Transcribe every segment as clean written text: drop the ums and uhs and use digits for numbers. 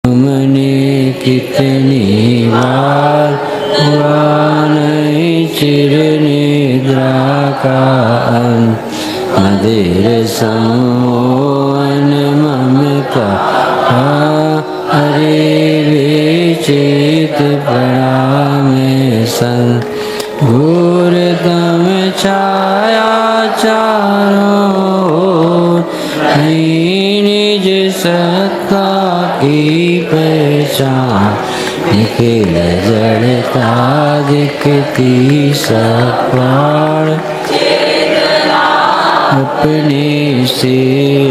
हमने कितनी बार हुआ नहीं चिर निद्रा का अंत, मदिर सम्मोहन ममता हरे विचित पड़ा में सन, घोरतम छाया चारों ओर, नहीं निज सत्ता की पहचान, निखिल जड़ता दिखती सब प्राण, अपने से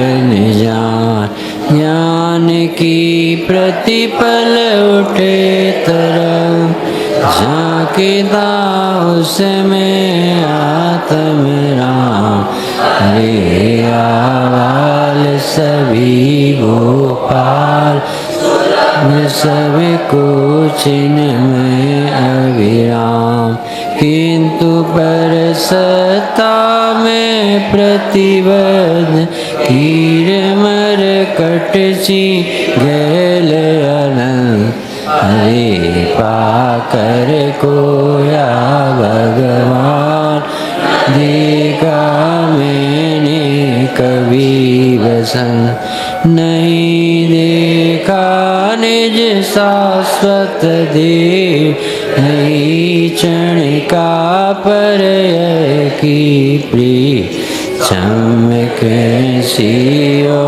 अनजान, ज्ञान की प्रतिपल उठे तरंग, झांकता उसमें आत्म राम, हरे आवाल सभी गोपाल, सब चिन्मय अविराम, किंतु पर सत्ता में प्रतिबद्ध, कीर मर कट सी गैल अनंत, हरे पाकर कोया भगवान, देखा मैंने कभी वसन, नहीं देखा निज शाश्वत देव, नहीं क्षण का परय की प्रिय, चमक सियो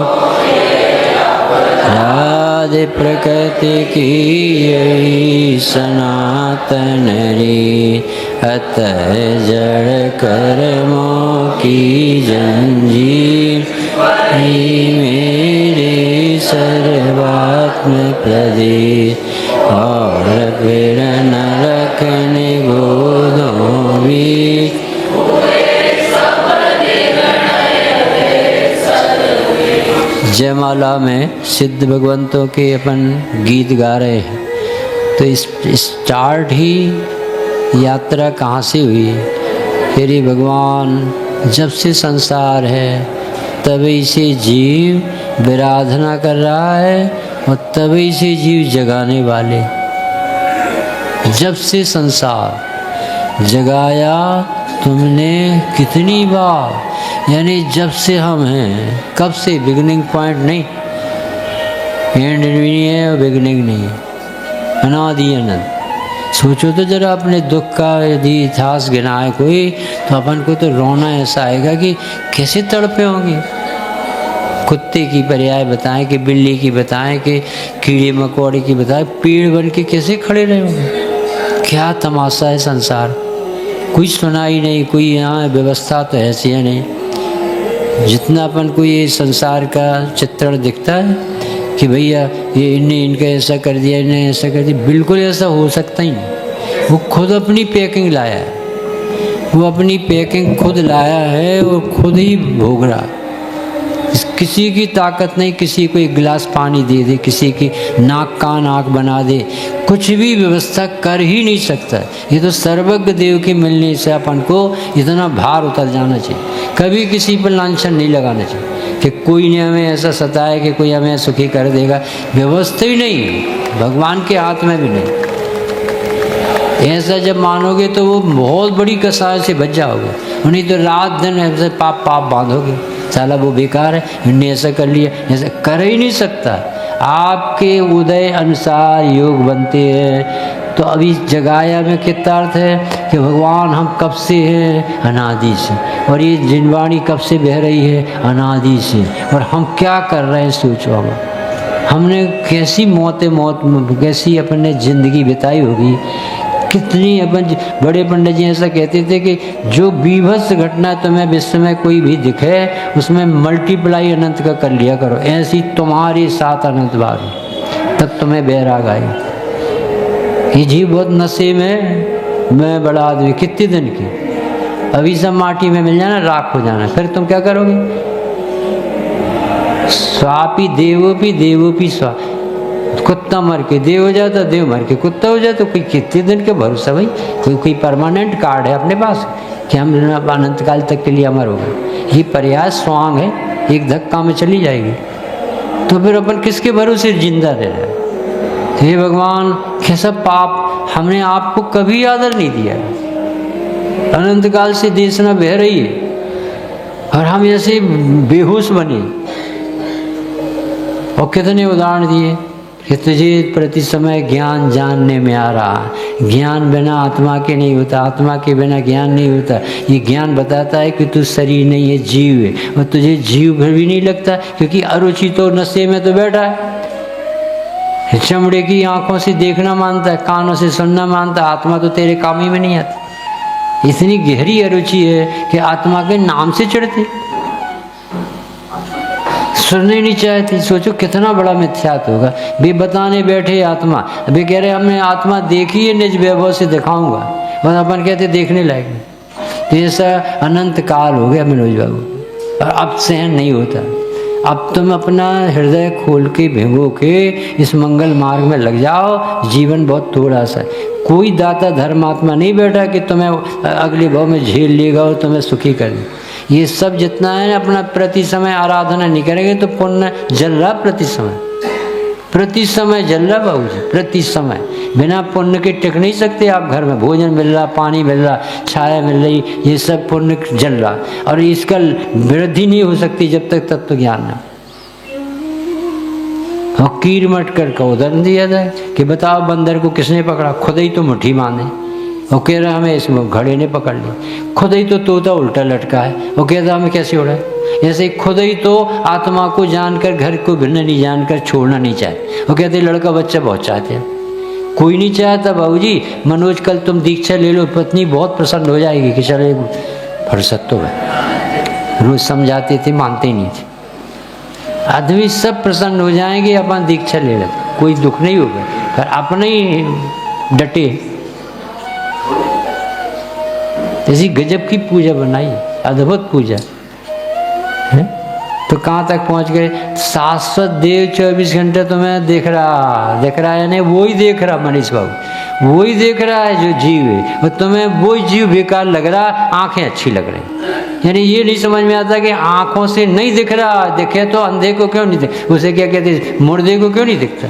आदि प्रकृति की यही सनातन री, अतः जड़ कर्मों की जंजीर, मेरे सर्वात्म प्रदेश, और फिर न रखने गोदों भी, जयमाला में सिद्ध भगवंतों के अपन गीत गा रहे हैं, तो स्टार्ट ही यात्रा कहाँ से हुई? फिर भगवान जब से संसार है तभी से जीव विराधना कर रहा है, और तभी से जीव जगाने वाले। जब से संसार जगाया तुमने कितनी बार, यानी जब से हम हैं, कब से? बिगिनिंग पॉइंट नहीं, एंड भी नहीं है और बिगिनिंग नहीं है, अनादि अनंत। सोचो तो जरा अपने दुख का यदि इतिहास गिनाए कोई, तो अपन को तो रोना ऐसा आएगा कि कैसे तड़पे होंगे। कुत्ते की पर्याय बताएं कि बिल्ली की बताएं कि कीड़े मकोड़े की बताएं, पेड़ बन के कैसे खड़े रहे होंगे। क्या तमाशा है संसार, कुछ सुनाई नहीं, कोई यहाँ व्यवस्था तो ऐसी है नहीं। जितना अपन को ये संसार का चित्रण दिखता है कि भैया ये इनने इनका ऐसा कर दिया, इन्हें ऐसा कर दिया, बिल्कुल ऐसा हो सकता ही नहीं। वो खुद अपनी पैकिंग लाया है, वो अपनी पैकिंग खुद लाया है और खुद ही भोग रहा है। किसी की ताकत नहीं, किसी को एक गिलास पानी दे दे, किसी की नाक कान आँख बना दे, कुछ भी व्यवस्था कर ही नहीं सकता। ये तो सर्वज्ञ देव के मिलने से अपन को इतना भार उतर जाना चाहिए। कभी किसी पर लांछन नहीं लगाना चाहिए कि कोई ने हमें ऐसा सताया कि कोई हमें सुखी कर देगा। व्यवस्था ही नहीं, भगवान के हाथ में भी नहीं। ऐसा जब मानोगे तो वो बहुत बड़ी कसाय से बच जाओगे, उन्हीं तो रात दिन ऐसे पाप पाप बांधोगे। साला वो बेकार है, इनने ऐसा कर लिया, ऐसा कर ही नहीं सकता। आपके उदय अनुसार योग बनते हैं। तो अभी जगाया में कितना अर्थ है कि भगवान हम कब से हैं, अनादि से, और ये जिनवाणी कब से बह रही है, अनादि से, और हम क्या कर रहे हैं सोचो। हमने कैसी मौत कैसी अपने ज़िंदगी बिताई होगी, कितनी अपन। बड़े पंडित जी ऐसा कहते थे कि जो बीभत्स घटना तुम्हें विश्व में कोई भी दिखे उसमें मल्टीप्लाई अनंत का कर लिया करो, ऐसी तुम्हारे साथ अनंत बार, तब तुम्हें बैराग आए। ये जीव बहुत नशे में, मैं बड़ा आदमी, कितने दिन की, अभी सब माटी में मिल जाना, राख हो जाना, फिर तुम क्या करोगे? स्वापी देवोपी स्वा। कुत्ता मर के देव हो जाता, देव मर के कुत्ता हो जाता, कोई कितने दिन के भरोसा भाई? कोई परमानेंट कार्ड है अपने पास कि हम अनंत काल तक के लिए अमर हो गए? ये पर्याय स्वांग है, एक धक्का में चली जाएगी। तो फिर अपन किसके भरोसे जिंदा रह रहे हैं? हे भगवान, कैसा पाप, हमने आपको कभी आदर नहीं दिया, अनंत काल से देशना बह रही है और हम ऐसे बेहोश बने। और कितने उदाहरण दिए कि तुझे प्रति समय ज्ञान जानने में आ रहा, ज्ञान बिना आत्मा के नहीं होता, आत्मा के बिना ज्ञान नहीं होता। ये ज्ञान बताता है कि तू शरीर नहीं है, जीव है, और तुझे जीव भर भी नहीं लगता, क्योंकि अरुचि तो नशे में तो बैठा है। चमड़े की आंखों से देखना मानता है, कानों से सुनना मानता है, आत्मा तो तेरे काम ही में नहीं आती। इतनी गहरी अरुचि है कि आत्मा के नाम से चढ़ते, सुनने नहीं चाहती। सोचो कितना बड़ा मिथ्यात्व होगा। वे बताने बैठे आत्मा, वे कह रहे हमने आत्मा देखी है, निज वैभव से दिखाऊंगा, और अपन कहते देखने लायक नहीं। तो ऐसा अनंत काल हो गया मनोज बाबू, और अब सहन नहीं होता। अब तुम अपना हृदय खोल के भिगो के इस मंगल मार्ग में लग जाओ। जीवन बहुत थोड़ा सा है। कोई दाता धर्मात्मा नहीं बैठा कि तुम्हें अगले भाव में झेल लेगा और तुम्हें सुखी कर दे। ये सब जितना है अपना प्रति समय आराधना नहीं करेंगे तो पुण्य जल रहा, प्रति समय जल रहा बाबू जी, प्रति समय। बिना पुण्य के टिक नहीं सकते आप। घर में भोजन मिल रहा, पानी मिल रहा, छाया मिल रही, ये सब पुण्य जल रहा, और इसका वृद्धि नहीं हो सकती जब तक तत्व ज्ञान न। और कीर मटकर का उदाहरण दिया जाए कि बताओ बंदर को किसने पकड़ा? खुद ही तो मुट्ठी बांधे। वो कह रहा हमें इसमें घड़े ने पकड़ लिया। खुद ही तो तोता उल्टा लटका है, वो कह रहा हमें कैसे उड़ा? ऐसे खुद ही तो आत्मा को जानकर घर को भिन्न नहीं जानकर छोड़ना नहीं चाहते। वो कहते लड़का बच्चा बहुत चाहते हैं, कोई नहीं चाहता बाबूजी। मनोज कल तुम दीक्षा ले लो, पत्नी बहुत प्रसन्न हो जाएगी कि चले फुर्सत तो है। रोज समझाते थे, मानते नहीं थे। आदमी सब प्रसन्न हो जाएंगे अपन दीक्षा ले लेते, कोई दुख नहीं होगा, पर अपने ही डटे। ऐसी गजब की पूजा बनाई, अद्भुत पूजा है। तो कहाँ तक पहुँच गए? शाश्वत देव 24 घंटे तुम्हें देख रहा है, यानी वो ही देख रहा मनीष बाबू, वो ही देख रहा है जो जीव है। और तुम्हें वो जीव बेकार लग रहा, आंखें अच्छी लग रही। यानी ये नहीं समझ में आता कि आंखों से नहीं दिख रहा, दिखे तो अंधे को क्यों नहीं दिख, उसे क्या कहते मुर्दे को क्यों नहीं दिखता?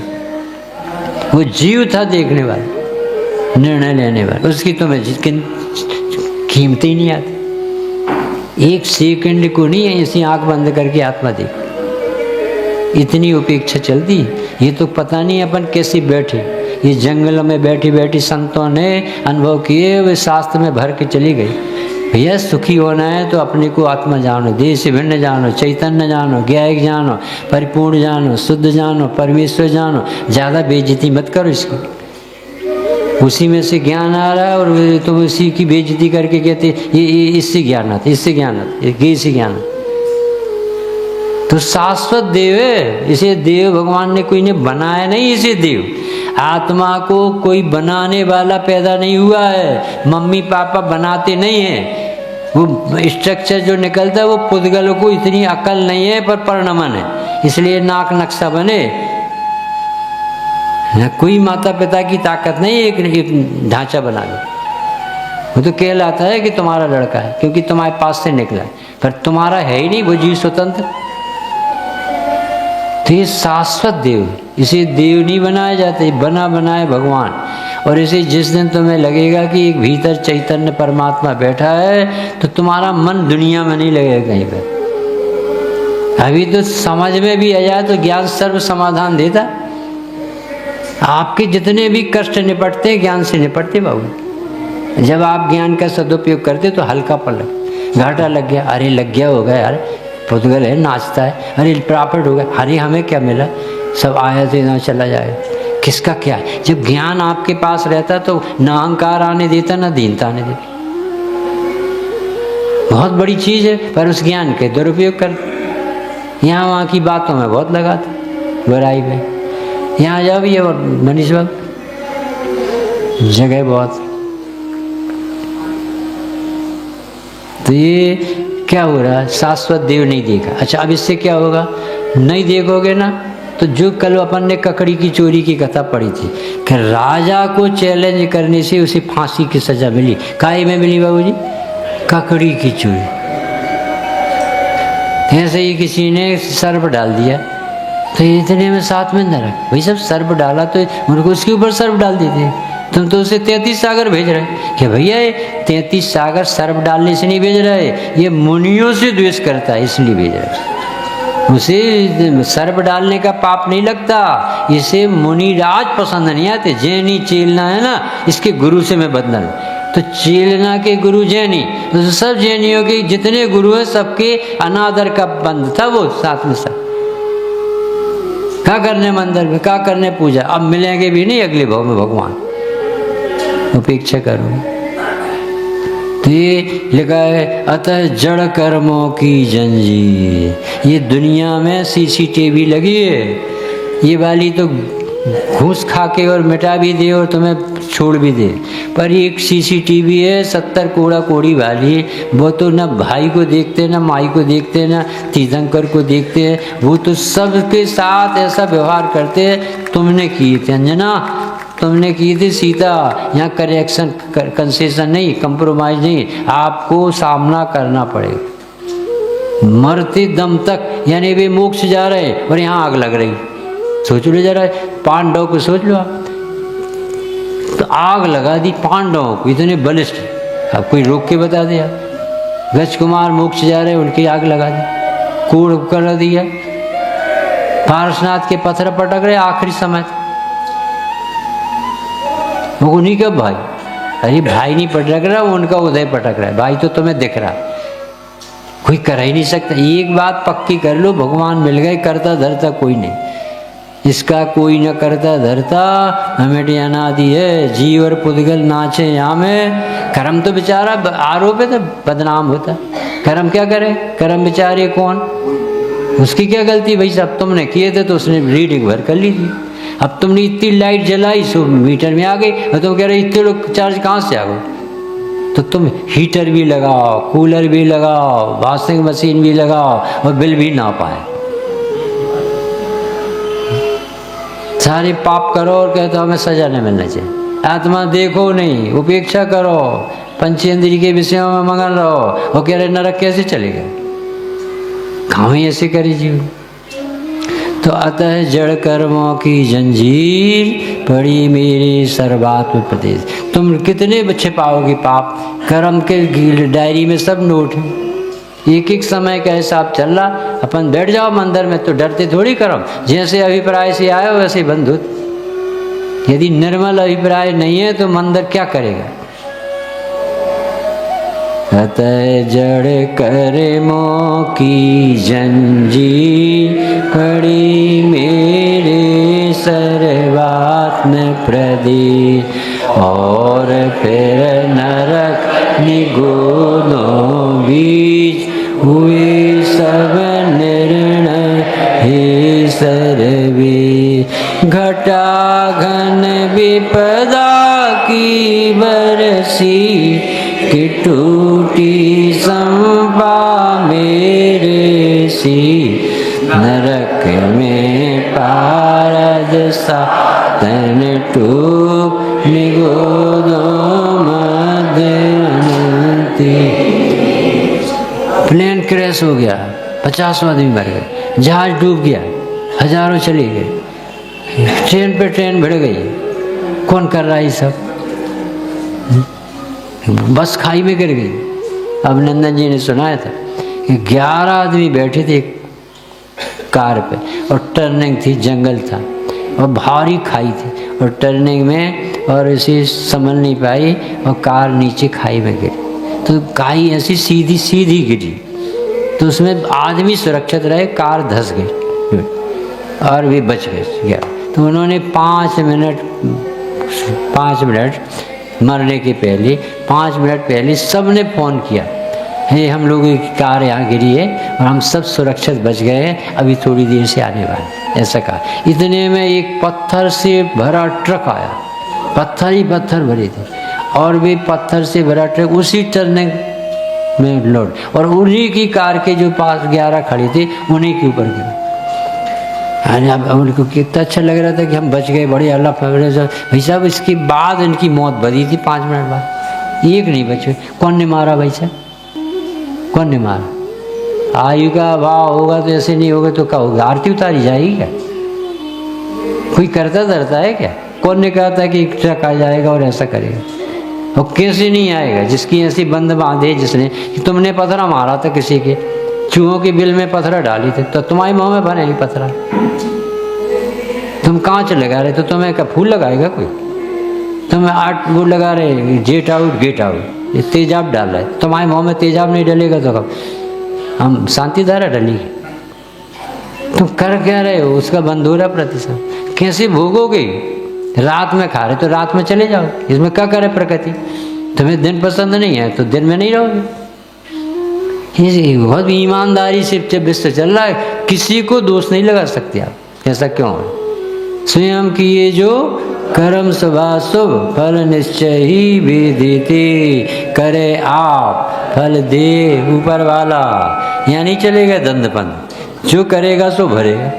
वो जीव था देखने वाला, निर्णय लेने वाला, उसकी तुम्हें कीमत ही नहीं आती। एक सेकंड को नहीं है ऐसी आंख बंद करके आत्मा देख, इतनी उपेक्षा चलती। ये तो पता नहीं अपन कैसे बैठे, ये जंगल में बैठी बैठी संतों ने अनुभव किए, वे शास्त्र में भर के चली गई। भैया सुखी होना है तो अपने को आत्मा जानो, देह से भिन्न जानो, चैतन्य जानो, ज्ञायक जानो, परिपूर्ण जानो, शुद्ध जानो, परमेश्वर जानो। ज़्यादा बेइज्जती मत करो इसकी। उसी में से ज्ञान आ रहा है और तुम उसी की बेइज्जती करके कहते ये इससे ज्ञान आता, इससे ज्ञान आता, ये से ज्ञान आता। तो शाश्वत देव है, इसे देव भगवान ने कोई ने बनाया नहीं, इसे देव। आत्मा को कोई बनाने वाला पैदा नहीं हुआ है, मम्मी पापा बनाते नहीं है। वो स्ट्रक्चर जो निकलता है वो पुद्गल को इतनी अकल नहीं है, पर परिणमन है, इसलिए नाक नक्शा बने। न कोई माता पिता की ताकत नहीं एक ढांचा बना दे। वो तो कहलाता है कि तुम्हारा लड़का है क्योंकि तुम्हारे पास से निकला है, पर तुम्हारा है ही नहीं, वो जीव स्वतंत्र। तो ये शाश्वत देव, इसे देव नहीं बनाया जाता, बना बनाए भगवान। और इसे जिस दिन तुम्हें लगेगा कि एक भीतर चैतन्य परमात्मा बैठा है तो तुम्हारा मन दुनिया में नहीं लगेगा कहीं पर। अभी तो समझ में भी आ जाए तो ज्ञान सर्व समाधान देता। आपके जितने भी कष्ट निपटते ज्ञान से निपटते बाबू। जब आप ज्ञान का सदुपयोग करते तो हल्का पल घाटा लग गया, अरे लग गया होगा यार, पुद्गल है नाचता है, अरे प्रॉफिट हो गया, अरे हमें क्या मिला, सब आया तो ना चला जाए, किसका क्या है। जब ज्ञान आपके पास रहता तो ना अहंकार आने देता ना दीनता आने देता। बहुत बड़ी चीज़ है, पर उस ज्ञान के दुरुपयोग कर यहाँ वहाँ की बातों में बहुत लगाते, बुराई में। यहाँ जाओ ये मनीष बाबू, जगह बहुत। तो ये क्या हो रहा है? शाश्वत देव नहीं देखा। अच्छा अब इससे क्या होगा? नहीं देखोगे ना तो जो कल अपन ने ककड़ी की चोरी की कथा पढ़ी थी कि राजा को चैलेंज करने से उसे फांसी की सजा मिली। काहे में मिली बाबूजी? ककड़ी की चोरी। ऐसे ही किसी ने सर्प डाल दिया तो इतने में साथ में नरक, भाई सब सर्प डाला तो उनको उसके ऊपर सर्प डाल देते। तुम तो उसे 33 सागर भेज रहे कि भैया ये 33 सागर सर्प डालने से नहीं भेज रहे, ये मुनियों से द्वेष करता है इसलिए भेज रहे। उसे सर्प डालने का पाप नहीं लगता, इसे मुनिराज पसंद नहीं आते। जैनी चेलना है ना, इसके गुरु से मैं बदला लूँ। तो चेलना के गुरु जैनी, तो सब जैनियों के जितने गुरु हैं सबके अनादर का बंध था वो साथ में सब। क्या करने मंदिर में, क्या करने पूजा, अब मिलेंगे भी नहीं अगले भाव में भगवान, उपेक्षा करो। तो ये लिखा है अतः जड़ कर्मों की जंजीर। ये दुनिया में सीसीटीवी लगी है, ये वाली तो घूस खा के और मिटा भी दे और तुम्हें छोड़ भी दे, पर एक सीसीटीवी है 70 कोड़ा कोड़ी वाली, वो तो ना भाई को देखते, ना माई को देखते, ना तीर्थंकर को देखते हैं, वो तो सबके साथ ऐसा व्यवहार करते हैं। तुमने किए थे अंजना, तुमने की थी सीता, यहाँ करेक्शन कंसेशन नहीं, कंप्रोमाइज नहीं, आपको सामना करना पड़ेगा मरते दम तक। यानी वे मोक्ष जा रहे और यहाँ आग लग रही। सोच लो जरा, पांडव को सोच लो आप, तो आग लगा दी पांडवों को, इतने बलिष्ठ। अब कोई रोक के बता दे आप, गज कुमार मोक्ष जा रहे उनकी आग लगा दी, कूड़ कर दिया, पारसनाथ के पत्थर पटक रहे आखिरी समय। वो उन्हीं का भाई, अरे भाई नहीं पटक रहा, उनका उदय पटक रहा है, भाई तो तुम्हें दिख रहा, कोई कर ही नहीं सकता। एक बात पक्की कर लो, भगवान मिल गए, करता धरता कोई नहीं, इसका कोई न करता धरता, हमें अनादि है। जीव और पुद्गल नाचे यहाँ में, कर्म तो बेचारा आरोप है तो बदनाम होता। कर्म क्या करे, कर्म बेचारे कौन, उसकी क्या गलती भाई साहब, तुमने किए थे तो उसने रीडिंग भर कर ली थी। अब तुमने इतनी लाइट जलाई सो मीटर में आ गई, और तुम कह रहे इतने लोग चार्ज कहाँ से आ गए। तो तुम हीटर भी लगाओ, कूलर भी लगाओ, वॉशिंग मशीन भी लगाओ और बिल भी ना पाए, सारे पाप करो और कहते हो हमें सजा नहीं मिलना चाहिए। आत्मा देखो नहीं, उपेक्षा करो, पंचेंद्रिय के विषयों में मगन रहो और कह रहे नरक कैसे चलेगा, कहाँ ही ऐसे करी जीव। तो अतः जड़ कर्मों की जंजीर पड़ी मेरे सर्वात्म प्रदेश। तुम कितने छिपाओगे पाप, कर्म के डायरी में सब नोट है, एक एक समय का हिसाब चल रहा। अपन बैठ जाओ मंदिर में तो डरते थोड़ी कर्म, जैसे अभिप्राय से आए हो वैसे बंद होते। यदि निर्मल अभिप्राय नहीं है तो मंदिर क्या करेगा। अतः जड़ कर्मों की जंजीर पड़ी मेरे सर्वात्म प्रदेश, और फिर नरक निगुणों बीच हुए सब निर्णय हे सर्वे। घटा घन विपदा की बरसी, कि टूटी संपा मेरे सी, नरक में पारद सा तन टूक निगोदो मध्य अनंती। प्लेन क्रैश हो गया, 50 आदमी मर गए, जहाज डूब गया, हजारों चले गए, ट्रेन पे ट्रेन भिड़ गई, कौन कर रहा है ये सब। बस खाई में गिर गई। अब नंदन जी ने सुनाया था कि 11 आदमी बैठे थे कार पे और टर्निंग थी, जंगल था और भारी खाई थी और टर्निंग में, और इसे संभल नहीं पाई और कार नीचे खाई में गिरी। तो खाई ऐसी सीधी सीधी गिरी, तो उसमें आदमी सुरक्षित रहे, कार धंस गई और वे बच गए। तो उन्होंने 5 मिनट मरने के पहले 5 मिनट पहले सबने फ़ोन किया, हे हम लोगों की कार यहाँ गिरी है और हम सब सुरक्षित बच गए हैं, अभी थोड़ी देर से आने वाले, ऐसा कहा। इतने में एक पत्थर से भरा ट्रक आया, पत्थर ही पत्थर भरे थे, और वे पत्थर से भरा ट्रक उसी टर्निंग में लोड, और उन्हीं की कार के जो पास 11 खड़े थे उन्हीं के ऊपर गिरा। अब उनको कितना अच्छा लग रहा था कि हम बच गए, बड़े अल्लाह फकड़े से। भाई साहब इसके बाद इनकी मौत बदी थी 5 मिनट बाद, एक नहीं बचे। कौन ने मारा भाई साहब, कौन ने मारा। आयु का भाव होगा तो ऐसे नहीं होगा तो क्या होगा, आरती उतारी जाएगी क्या। कोई करता धरता है क्या? कौन ने कहा था कि ट्रक आ जाएगा और ऐसा करेगा? और कैसे नहीं आएगा? जिसकी ऐसी बंद बांधे जिसने कि तुमने पत्थरा मारा था किसी के, चूहों के बिल में पत्थरा डाली थे, तो तुम्हारे मुँह में भरेंगे पत्थरा। तुम कांच लगा रहे तो तुम्हें क्या फूल लगाएगा कोई? तुम्हें आठ वो लगा रहे जेट आउट गेट आउट, ये तेजाब डाल रहा है, तुम्हारे मुँह में तेजाब नहीं डलेगा तो कब हम शांति धारा डलेगी? तुम कर क्या रहे हो? उसका बंद हो रहा प्रतिशत, कैसे भोगोगे? रात में खा रहे तो रात में चले जाओ, इसमें क्या करे प्रकृति? तुम्हें दिन पसंद नहीं है तो दिन में नहीं रहोगे। बहुत ईमानदारी से विश्व चल रहा है, किसी को दोष नहीं लगा सकते आप। ऐसा क्यों है? स्वयं किए जो कर्म शुभाशुभ फल निश्चय ही विदिते, करे आप फल दे ऊपर वाला। यहाँ नहीं चलेगा दंडपंथ, जो करेगा सो भरेगा।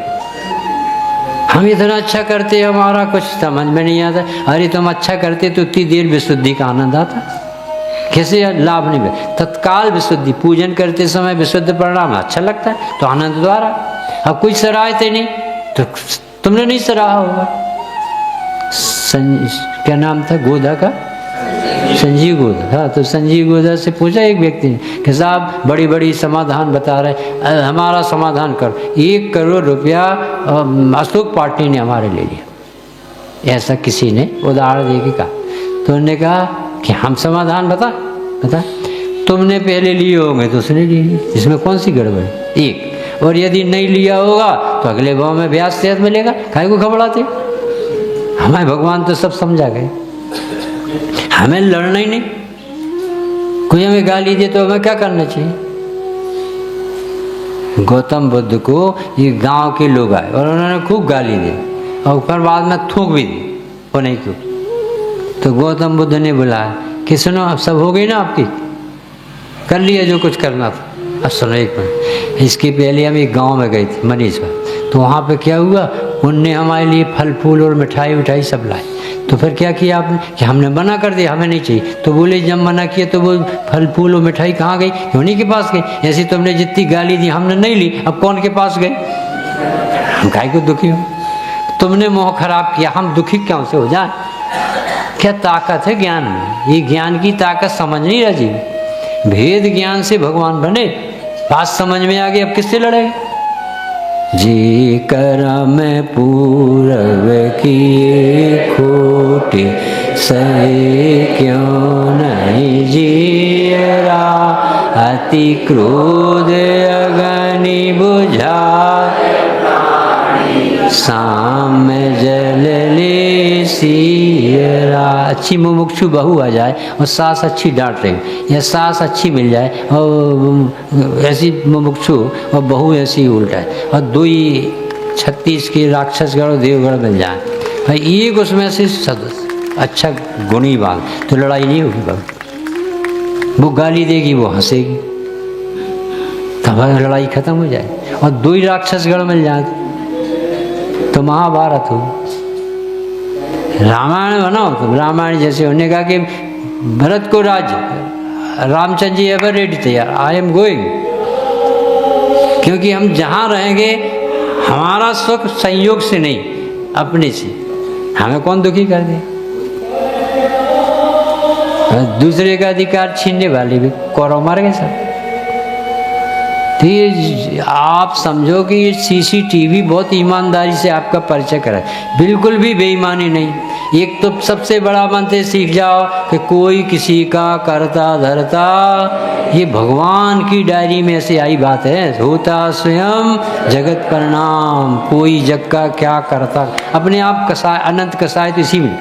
हम इतना अच्छा करते हमारा कुछ समझ में नहीं आता। अरे तुम अच्छा करते तो इतनी देर विशुद्धि का आनंद आता, कैसे लाभ नहीं मिले? तत्काल विशुद्धि, पूजन करते समय विशुद्ध परिणाम अच्छा लगता है तो आनंद द्वारा। अब कुछ सराहते नहीं तो तुमने नहीं सराहा होगा। क्या नाम था गोदा का? संजीव गोदा। हाँ, तो संजीव गोदा से पूछा एक व्यक्ति ने कि साहब बड़ी बड़ी समाधान बता रहे, हमारा समाधान करो। 1 करोड़ रुपया अशोक पार्टी ने हमारे ले लिया, ऐसा किसी ने उदाहरण दे के कहा। तो उन्होंने कहा कि हम समाधान बता तुमने पहले लिए होंगे तो उसने लिए, इसमें कौन सी गड़बड़? एक, और यदि नहीं लिया होगा तो अगले भाव में ब्याज सेहत मिलेगा, काहे को घबराते? हमें भगवान तो सब समझा गए, हमें लड़ना ही नहीं। कोई हमें गाली दे तो हमें क्या करना चाहिए? गौतम बुद्ध को ये गांव के लोग आए और उन्होंने खूब गाली दी और फिर बाद में थूक भी दी, वो नहीं क्यों? तो गौतम बुद्ध ने बुलाया कि सुनो, अब सब हो गई ना आपकी, कर लिया जो कुछ करना था। अब सुनो एक मिनट, इसके पहले हम एक गांव में गए थे मनीष में, तो वहाँ पे क्या हुआ, उनने हमारे लिए फल फूल और मिठाई उठाई सब लाए। तो फिर क्या किया आपने कि हमने मना कर दिया, हमें नहीं चाहिए। तो बोले जब मना किया तो वो फल फूल और मिठाई कहाँ गई? उन्हीं के पास गई। ऐसे तुमने जितनी गाली दी हमने नहीं ली, अब कौन के पास गए? हम काहे को दुखी हो? तुमने मोह खराब किया, हम दुखी क्यों से हो जाए? क्या ताकत है ज्ञान में? ये ज्ञान की ताकत समझ नहीं रहा जी। भेद ज्ञान से भगवान बने, बात समझ में आ गई, अब किससे लड़ेगा? जी करम पूरब किए खोटे, सहे क्यों नहीं जीरा, अति क्रोध अग्नि बुझा, साम जल ले सियरा। अच्छी मुमुक्षु बहू आ जाए और सास अच्छी डांट रही, या सास अच्छी मिल जाए और ऐसी मुमुक्षु और बहू ऐसी उल्टा है, और 36 के राक्षसगढ़ और देवगढ़ मिल जाए भाई, एक उसमें से सदस्य अच्छा गुणी बात, तो लड़ाई नहीं होगी बहू। वो गाली देगी, वो हंसेगी, तब लड़ाई खत्म हो जाए। और 2 राक्षसगढ़ मिल जाए तो महाभारत हो। रामायण बनाओ तुम, रामायण जैसे होने का कि भरत को राज्य, रामचंद्र जी एवर रेडी तैयार, आई एम गोइंग, क्योंकि हम जहाँ रहेंगे हमारा सुख संयोग से नहीं अपने से, हमें कौन दुखी कर दे? दूसरे का अधिकार छीनने वाले भी कौरव मार गए सब। तो ये आप समझो कि ये सीसीटीवी बहुत ईमानदारी से आपका परिचय करा है, बिल्कुल भी बेईमानी नहीं। एक तो सबसे बड़ा मंत्र सीख जाओ कि कोई किसी का करता धरता, ये भगवान की डायरी में से आई बात है, होता स्वयं जगत परिणाम, कोई जग का क्या करता, अपने आप कसाय अनंत कसाय तो इसी में।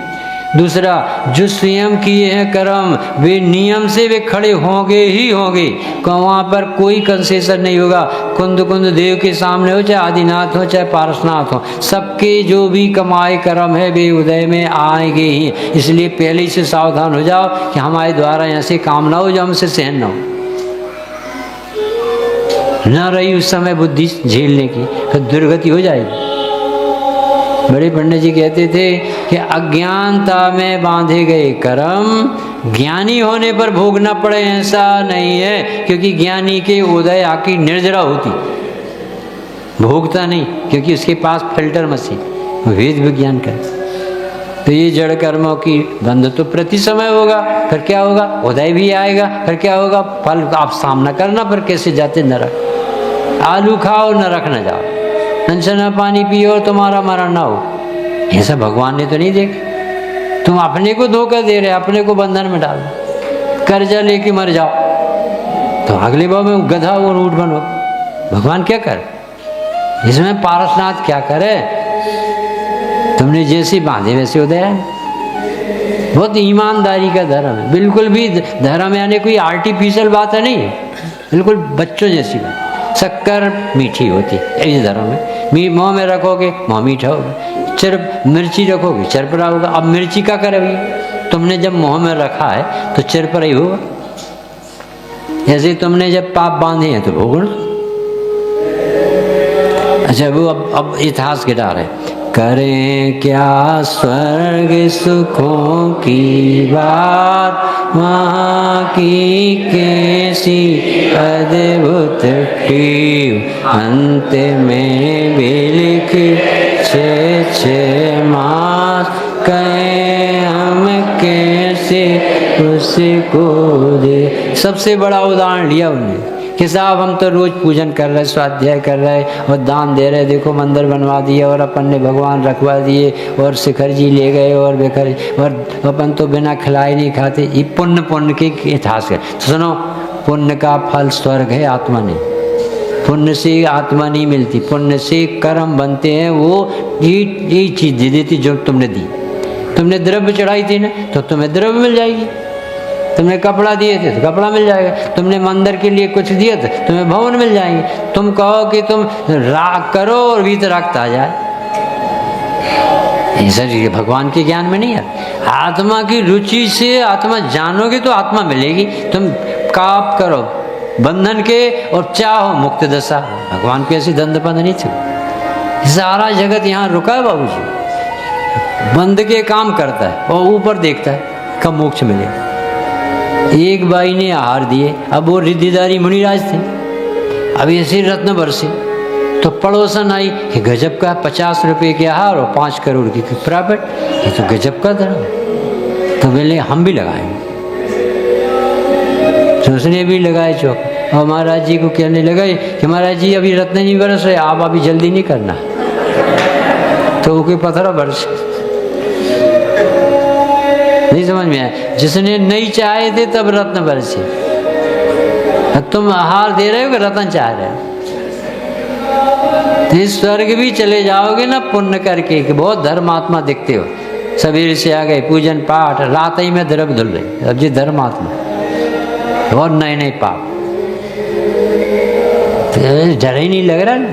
दूसरा, जो स्वयं किए हैं कर्म वे नियम से वे खड़े होंगे ही होंगे, वहाँ पर कोई कंसेशन नहीं होगा। कुंद कुंद देव के सामने हो, चाहे आदिनाथ हो चाहे पारसनाथ हो, सबके जो भी कमाए कर्म है वे उदय में आएंगे ही। इसलिए पहले से सावधान हो जाओ कि हमारे द्वारा यहाँ से काम ना हो, जो हमसे सहन ना हो, न रही उस समय बुद्धि झेलने की, फिर दुर्गति हो जाएगी। बड़े पंडित जी कहते थे कि अज्ञानता में बांधे गए कर्म ज्ञानी होने पर भोगना पड़े, ऐसा नहीं है, क्योंकि ज्ञानी के उदय आकी निर्जरा होती, भोगता नहीं, क्योंकि उसके पास फिल्टर मशीन, वेद विज्ञान का। तो ये जड़ कर्मों की बंध तो प्रति समय होगा, फिर क्या होगा, उदय भी आएगा, फिर क्या होगा, फल आप सामना करना, पर कैसे जाते नरक। आलू खाओ नरक न जाओ, नंचना पानी पियो तुम्हारा मरण ना हो, ये सब भगवान ने तो नहीं देखा। तुम अपने को धोखा दे रहे, अपने को बंधन में डाल, कर्जा लेके मर जाओ तो अगले भाव में गधा और ऊँट बनो। भगवान क्या कर, इसमें पारसनाथ क्या करे, तुमने जैसे बांधे वैसे उदय है। बहुत ईमानदारी का धर्म है, बिल्कुल भी धर्म यानी कोई आर्टिफिशियल बात है नहीं, बिल्कुल बच्चों जैसी बात। शक्कर मीठी होती है, ये धर्म है। मुँह में रखोगे मुँह मीठा होगा, चिर मिर्ची रखोगे चिरपरा होगा। अब मिर्ची का करे भैया, तुमने जब मुँह में रखा है तो चिरपरा ही होगा। ऐसे तुमने जब पाप बांधे हैं तो भोगना। अच्छा वो अब इतिहास गिटा रहे, करें क्या स्वर्ग सुखों की बात, वहाँ की कैसी अद्भुत टीम, अंत में भी लिखी 6 मास, कहें हम कैसे उसको दे। सबसे बड़ा उदाहरण लिया उन्होंने कि साहब हम तो रोज पूजन कर रहे, स्वाध्याय कर रहे और दान दे रहे, देखो मंदिर बनवा दिए और अपन ने भगवान रखवा दिए और शिखर जी ले गए और बेखर, और अपन तो बिना खिलाए नहीं खाते। ये पुण्य के इतिहास है। तो सुनो, पुण्य का फल स्वर्ग है, आत्मा नहीं। पुण्य से आत्मा नहीं मिलती, पुण्य से कर्म बनते हैं। वो ये चीज दे देती जो तुमने दी। तुमने द्रव्य चढ़ाई थी ना तो तुम्हें द्रव्य मिल जाएगी, तुमने कपड़ा दिए थे तो कपड़ा मिल जाएगा, तुमने मंदिर के लिए कुछ दिए थे तुम्हें भवन मिल जाएंगे। तुम कहो कि तुम राग करो और भीतर रक्त आ जाए, ऐसा ये भगवान के ज्ञान में नहीं है। आत्मा की रुचि से आत्मा जानोगे तो आत्मा मिलेगी। तुम काप करो बंधन के और चाहो मुक्त दशा। भगवान की ऐसी दंडबंध नहीं थी। सारा जगत यहाँ रुका है बाबूजी, बंद के काम करता है और ऊपर देखता है कब मोक्ष मिलेगा। एक बाई ने आहार दिए, अब वो रिद्धिदारी मुनिराज थे, अब ऐसे रत्न बरसे तो पड़ोसन आई कि गजब का 50 रुपए के आहार और 5 करोड़ की प्रॉफिट, ये तो गजब का धर्म। तो बोले हम भी लगाएंगे, तो उसने भी लगाए चौक और महाराज जी को कहने लगे कि महाराज जी अभी रत्न नहीं बरस रहे, आप अभी जल्दी नहीं करना। तो वो कोई पत्थर बरस, नहीं समझ में आया। जिसने नहीं चाहे थे तब रत्न बरसे, तुम आहार दे रहे हो कि रत्न चाह रहे हो। तो स्वर्ग भी चले जाओगे ना पुण्य करके, कि बहुत धर्मात्मा दिखते हो। सवेरे से आ गए पूजन पाठ, रात ही में द्रव्य धुल रहे, अब जी धर्मात्मा और नए नए पाप, डर ही नहीं लग रहा ना।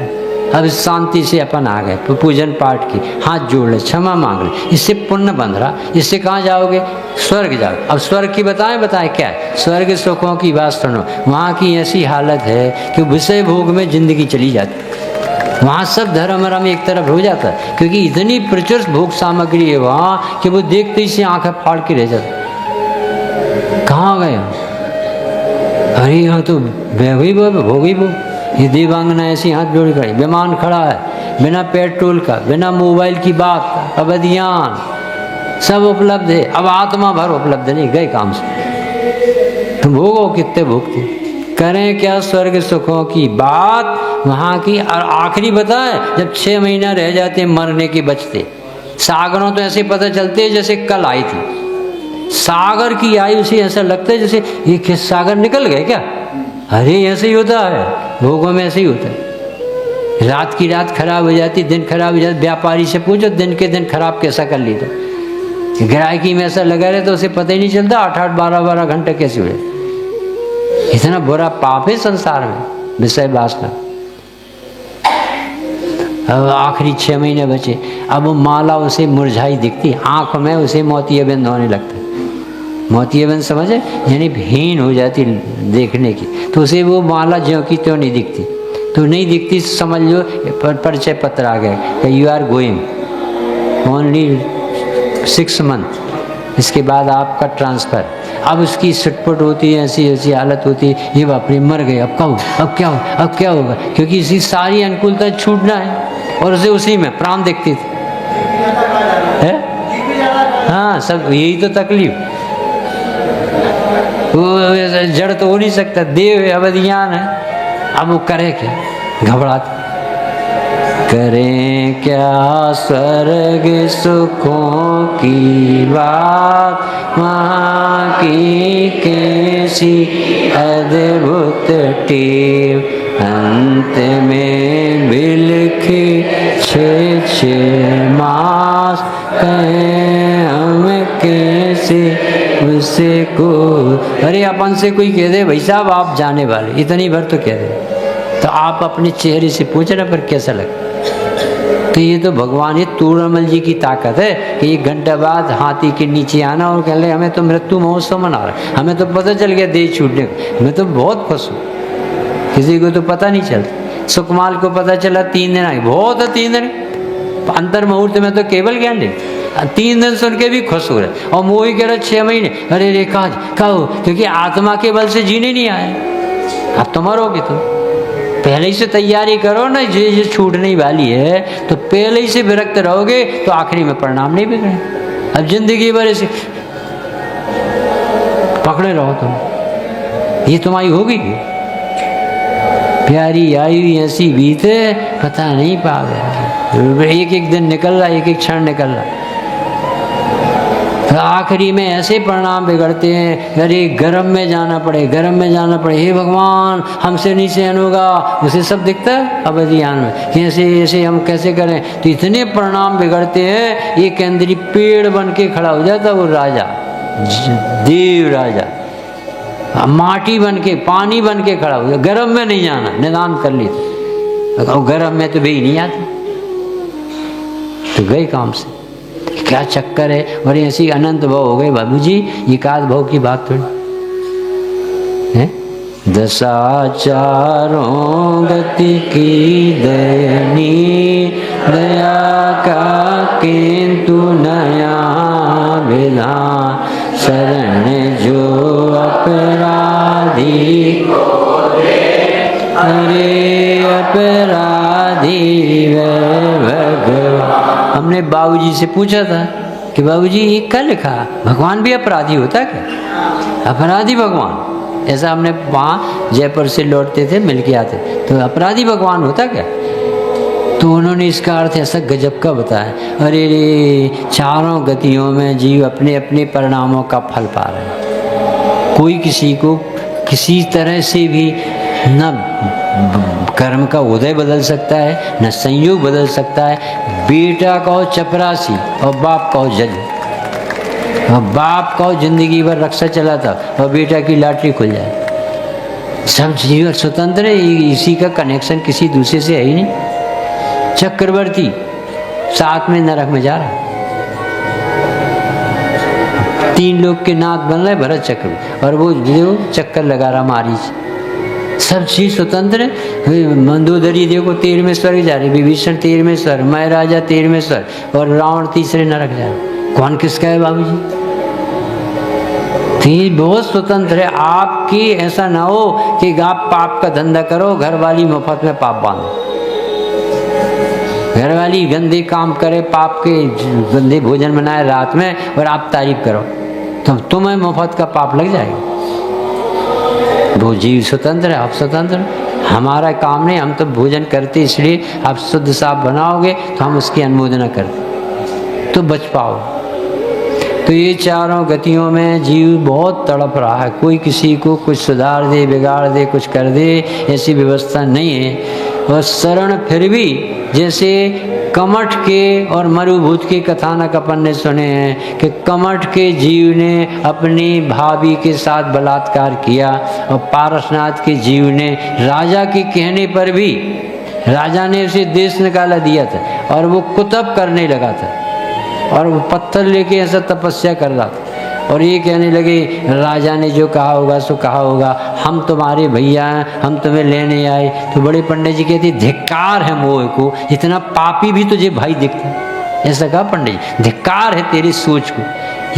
अब शांति से अपन आ गए पूजन पाठ की, हाथ जोड़ ले, क्षमा मांग ले, इससे पुण्य बंध रहा। इससे कहाँ जाओगे, स्वर्ग जाओ। अब स्वर्ग की बताएं क्या है। स्वर्ग सुखों की बात सुनो, वहाँ की ऐसी हालत है कि विषय भोग में जिंदगी चली जाती। वहाँ सब धर्म रम एक तरफ हो जाता है, क्योंकि इतनी प्रचुर भोग सामग्री है वहाँ कि वो देखते ही से आंखें फाड़ के रह जाते। कहाँ गए, अरे यहाँ तो भोगी भोग। ये देवांगना ऐसी हाथ जोड़ खड़ी, विमान खड़ा है बिना पेट्रोल का, बिना मोबाइल की बात का, अब ध्यान सब उपलब्ध है। अब आत्मा भर उपलब्ध नहीं, गए काम से। तुम भोगो कितने भोगते, करें क्या स्वर्ग सुखों की बात वहाँ की। और आखिरी बताए, जब 6 महीना रह जाते मरने के बचते, सागरों तो ऐसे पता चलते जैसे कल आई थी। सागर की आयु से ऐसा लगता है जैसे ये सागर निकल गए क्या। अरे ऐसे ही होता है, भोगों में ऐसे ही होता है। रात की रात खराब हो जाती, दिन खराब हो जाती। व्यापारी से पूछो दिन के दिन खराब कैसा कर ली, तो ग्राहकी में ऐसा लगा रहे तो उसे पता ही नहीं चलता 8-8 12-12 घंटे कैसे हुए। इतना बुरा पाप है संसार में, विषय वासना। अब आखिरी 6 महीने बचे, अब वो माला उसे मुरझाई दिखती, आंख में उसे मोतियाबिंद होने लगता है। मोतियाबिंद समझे, यानी हीन हो जाती देखने की, तो उसे वो माला ज्यों की त्यों नहीं दिखती। तो नहीं दिखती समझ लो परिचय पत्र आ गया, you are going only 6 month, इसके बाद आपका ट्रांसफ़र। अब उसकी छटपट होती है, ऐसी ऐसी हालत होती है, ये बापरे मर गए, अब क्या होगा, अब क्या होगा, अब क्या होगा, क्योंकि इसी सारी अनुकूलता छूटना है और उसे उसी में प्राण देखती थी। है? हाँ, सब यही तो तकलीफ। वो जड़ तो हो नहीं सकता, देव है, अवधियान है। अब वो करे क्या? घबराते। करें क्या स्वर्ग सुखों की बात, वहाँ की कैसी अद्भुत टेव, अंत में बिलखे 6 मास, कहें हम कैसे उससे को। अरे अपन से कोई कह दे भाई साहब आप जाने वाले, इतनी भर तो कह दे, तो आप अपने चेहरे से पूछ रहे पर कैसा लगे? तो ये तो भगवान, ये तोड़मल जी की ताकत है कि 1 घंटा बाद हाथी के नीचे आना और कह ले हमें तो मृत्यु महोत्सव मना रहा है, हमें तो पता चल गया देह छूटने को। मैं तो बहुत खुश हूँ, किसी को तो पता नहीं चलता। सुकमाल को पता चला 3 दिन आए, बहुत है 3 दिन, अंतर मुहूर्त में तो केवल ज्ञान नहीं, 3 दिन सुन के भी खुश हो रहे। और मोही कह रहा 6 महीने, अरे रे काज कहो, क्योंकि आत्मा के बल से जीने नहीं आए। अब तो मरोगे, तो पहले ही से तैयारी करो ना, ये छूटने वाली है, तो पहले ही से विरक्त रहोगे तो आखिरी में परिणाम नहीं बिगड़े। अब जिंदगी भर ऐसे पकड़े रहो तुम, ये तुम्हारी होगी प्यारी आई ऐसी बीते पता नहीं पा गया। एक दिन निकल रहा, एक क्षण निकल रहा, तो आखिरी में ऐसे परिणाम बिगड़ते हैं। अरे गर्म में जाना पड़े, गर्म में जाना पड़े, हे भगवान हमसे नहीं सहन होगा। उसे सब दिखता है अवधियान में कि ऐसे ऐसे हम कैसे करें, तो इतने परिणाम बिगड़ते हैं। एक इंद्री पेड़ बन के खड़ा हो जाता, वो राजा देव राजा माटी बन के, पानी बन के खड़ा हो जाए। गर्म में नहीं जाना, निदान कर ली तो गर्म में तो भी नहीं आती, तो गए काम से। क्या चक्कर है? और ऐसी अनंत भाव हो गए बाबू जी, एकाध भाव की बात थोड़ी है। दशाचारों गति की दयनी दया का किंतु नया विधान, शरण जो अपराधी को दे, अरे अपराधी वे भगवान। हमने बाबूजी से पूछा था कि बाबूजी ये क्या लिखा, भगवान भी अपराधी होता है क्या? अपराधी भगवान, ऐसा हमने वहाँ जयपुर से लौटते थे मिल के आते, तो अपराधी भगवान होता क्या? तो उन्होंने इसका अर्थ ऐसा गजब का बताया, अरे रे चारों गतियों में जीव अपने अपने परिणामों का फल पा रहे हैं। कोई किसी को किसी तरह से भी न कर्म का उदय बदल सकता है, न संयोग बदल सकता है। बेटा कहो चपरासी और बाप कहो जज, और बाप कहो जिंदगी भर रक्षा चलाता और बेटा की लॉटरी खुल जाए। सब जीव स्वतंत्र है, इसी का कनेक्शन किसी दूसरे से है ही नहीं। चक्रवर्ती साथ में नरक में जा रहा है, 3 लोग के नाथ बन रहे भरत चक्र, और वो जो चक्कर लगा रहा मारीच। सब चीज स्वतंत्र है। मंदोदरी देखो 13वें स्वर्ग जा रहे, विभीषण 13वें स्वर्ग, मैं राजा 13वें स्वर्ग, और रावण 3रे नरक जा रहे। कौन किसका है बाबूजी? तो बहुत स्वतंत्र है। आपकी ऐसा ना हो कि आप पाप का धंधा करो, घरवाली मुफ्त में पाप बांधो, घरवाली गंदे काम करे, पाप के गंदे भोजन बनाए रात में, और आप तारीफ करो, तो तुम्हें मुफ्त का पाप लग जाएगा। वो जीव स्वतंत्र है, आप स्वतंत्र। हमारा काम नहीं, हम तो भोजन करते इसलिए आप शुद्ध साफ बनाओगे तो हम उसकी अनुमोदना करते तो बच पाओ। तो ये चारों गतियों में जीव बहुत तड़प रहा है, कोई किसी को कुछ सुधार दे, बिगाड़ दे, कुछ कर दे, ऐसी व्यवस्था नहीं है। और शरण फिर भी जैसे कमठ के और मरुभूत के कथानक अपन ने सुने हैं कि कमठ के जीव ने अपनी भाभी के साथ बलात्कार किया, और पारसनाथ के जीव ने राजा के कहने पर भी, राजा ने उसे देश निकाला दिया था और वो कुतब करने लगा था, और वो पत्थर लेके ऐसा तपस्या कर रहा था, और ये कहने लगे राजा ने जो कहा होगा सो कहा होगा, हम तुम्हारे भैया हैं, हम तुम्हें लेने आए। तो बड़े पंडित जी कहते धिक्कार है मोह को, इतना पापी भी तुझे भाई दिखता है। ऐसा कहा पंडित जी, धिक्कार है तेरी सोच को,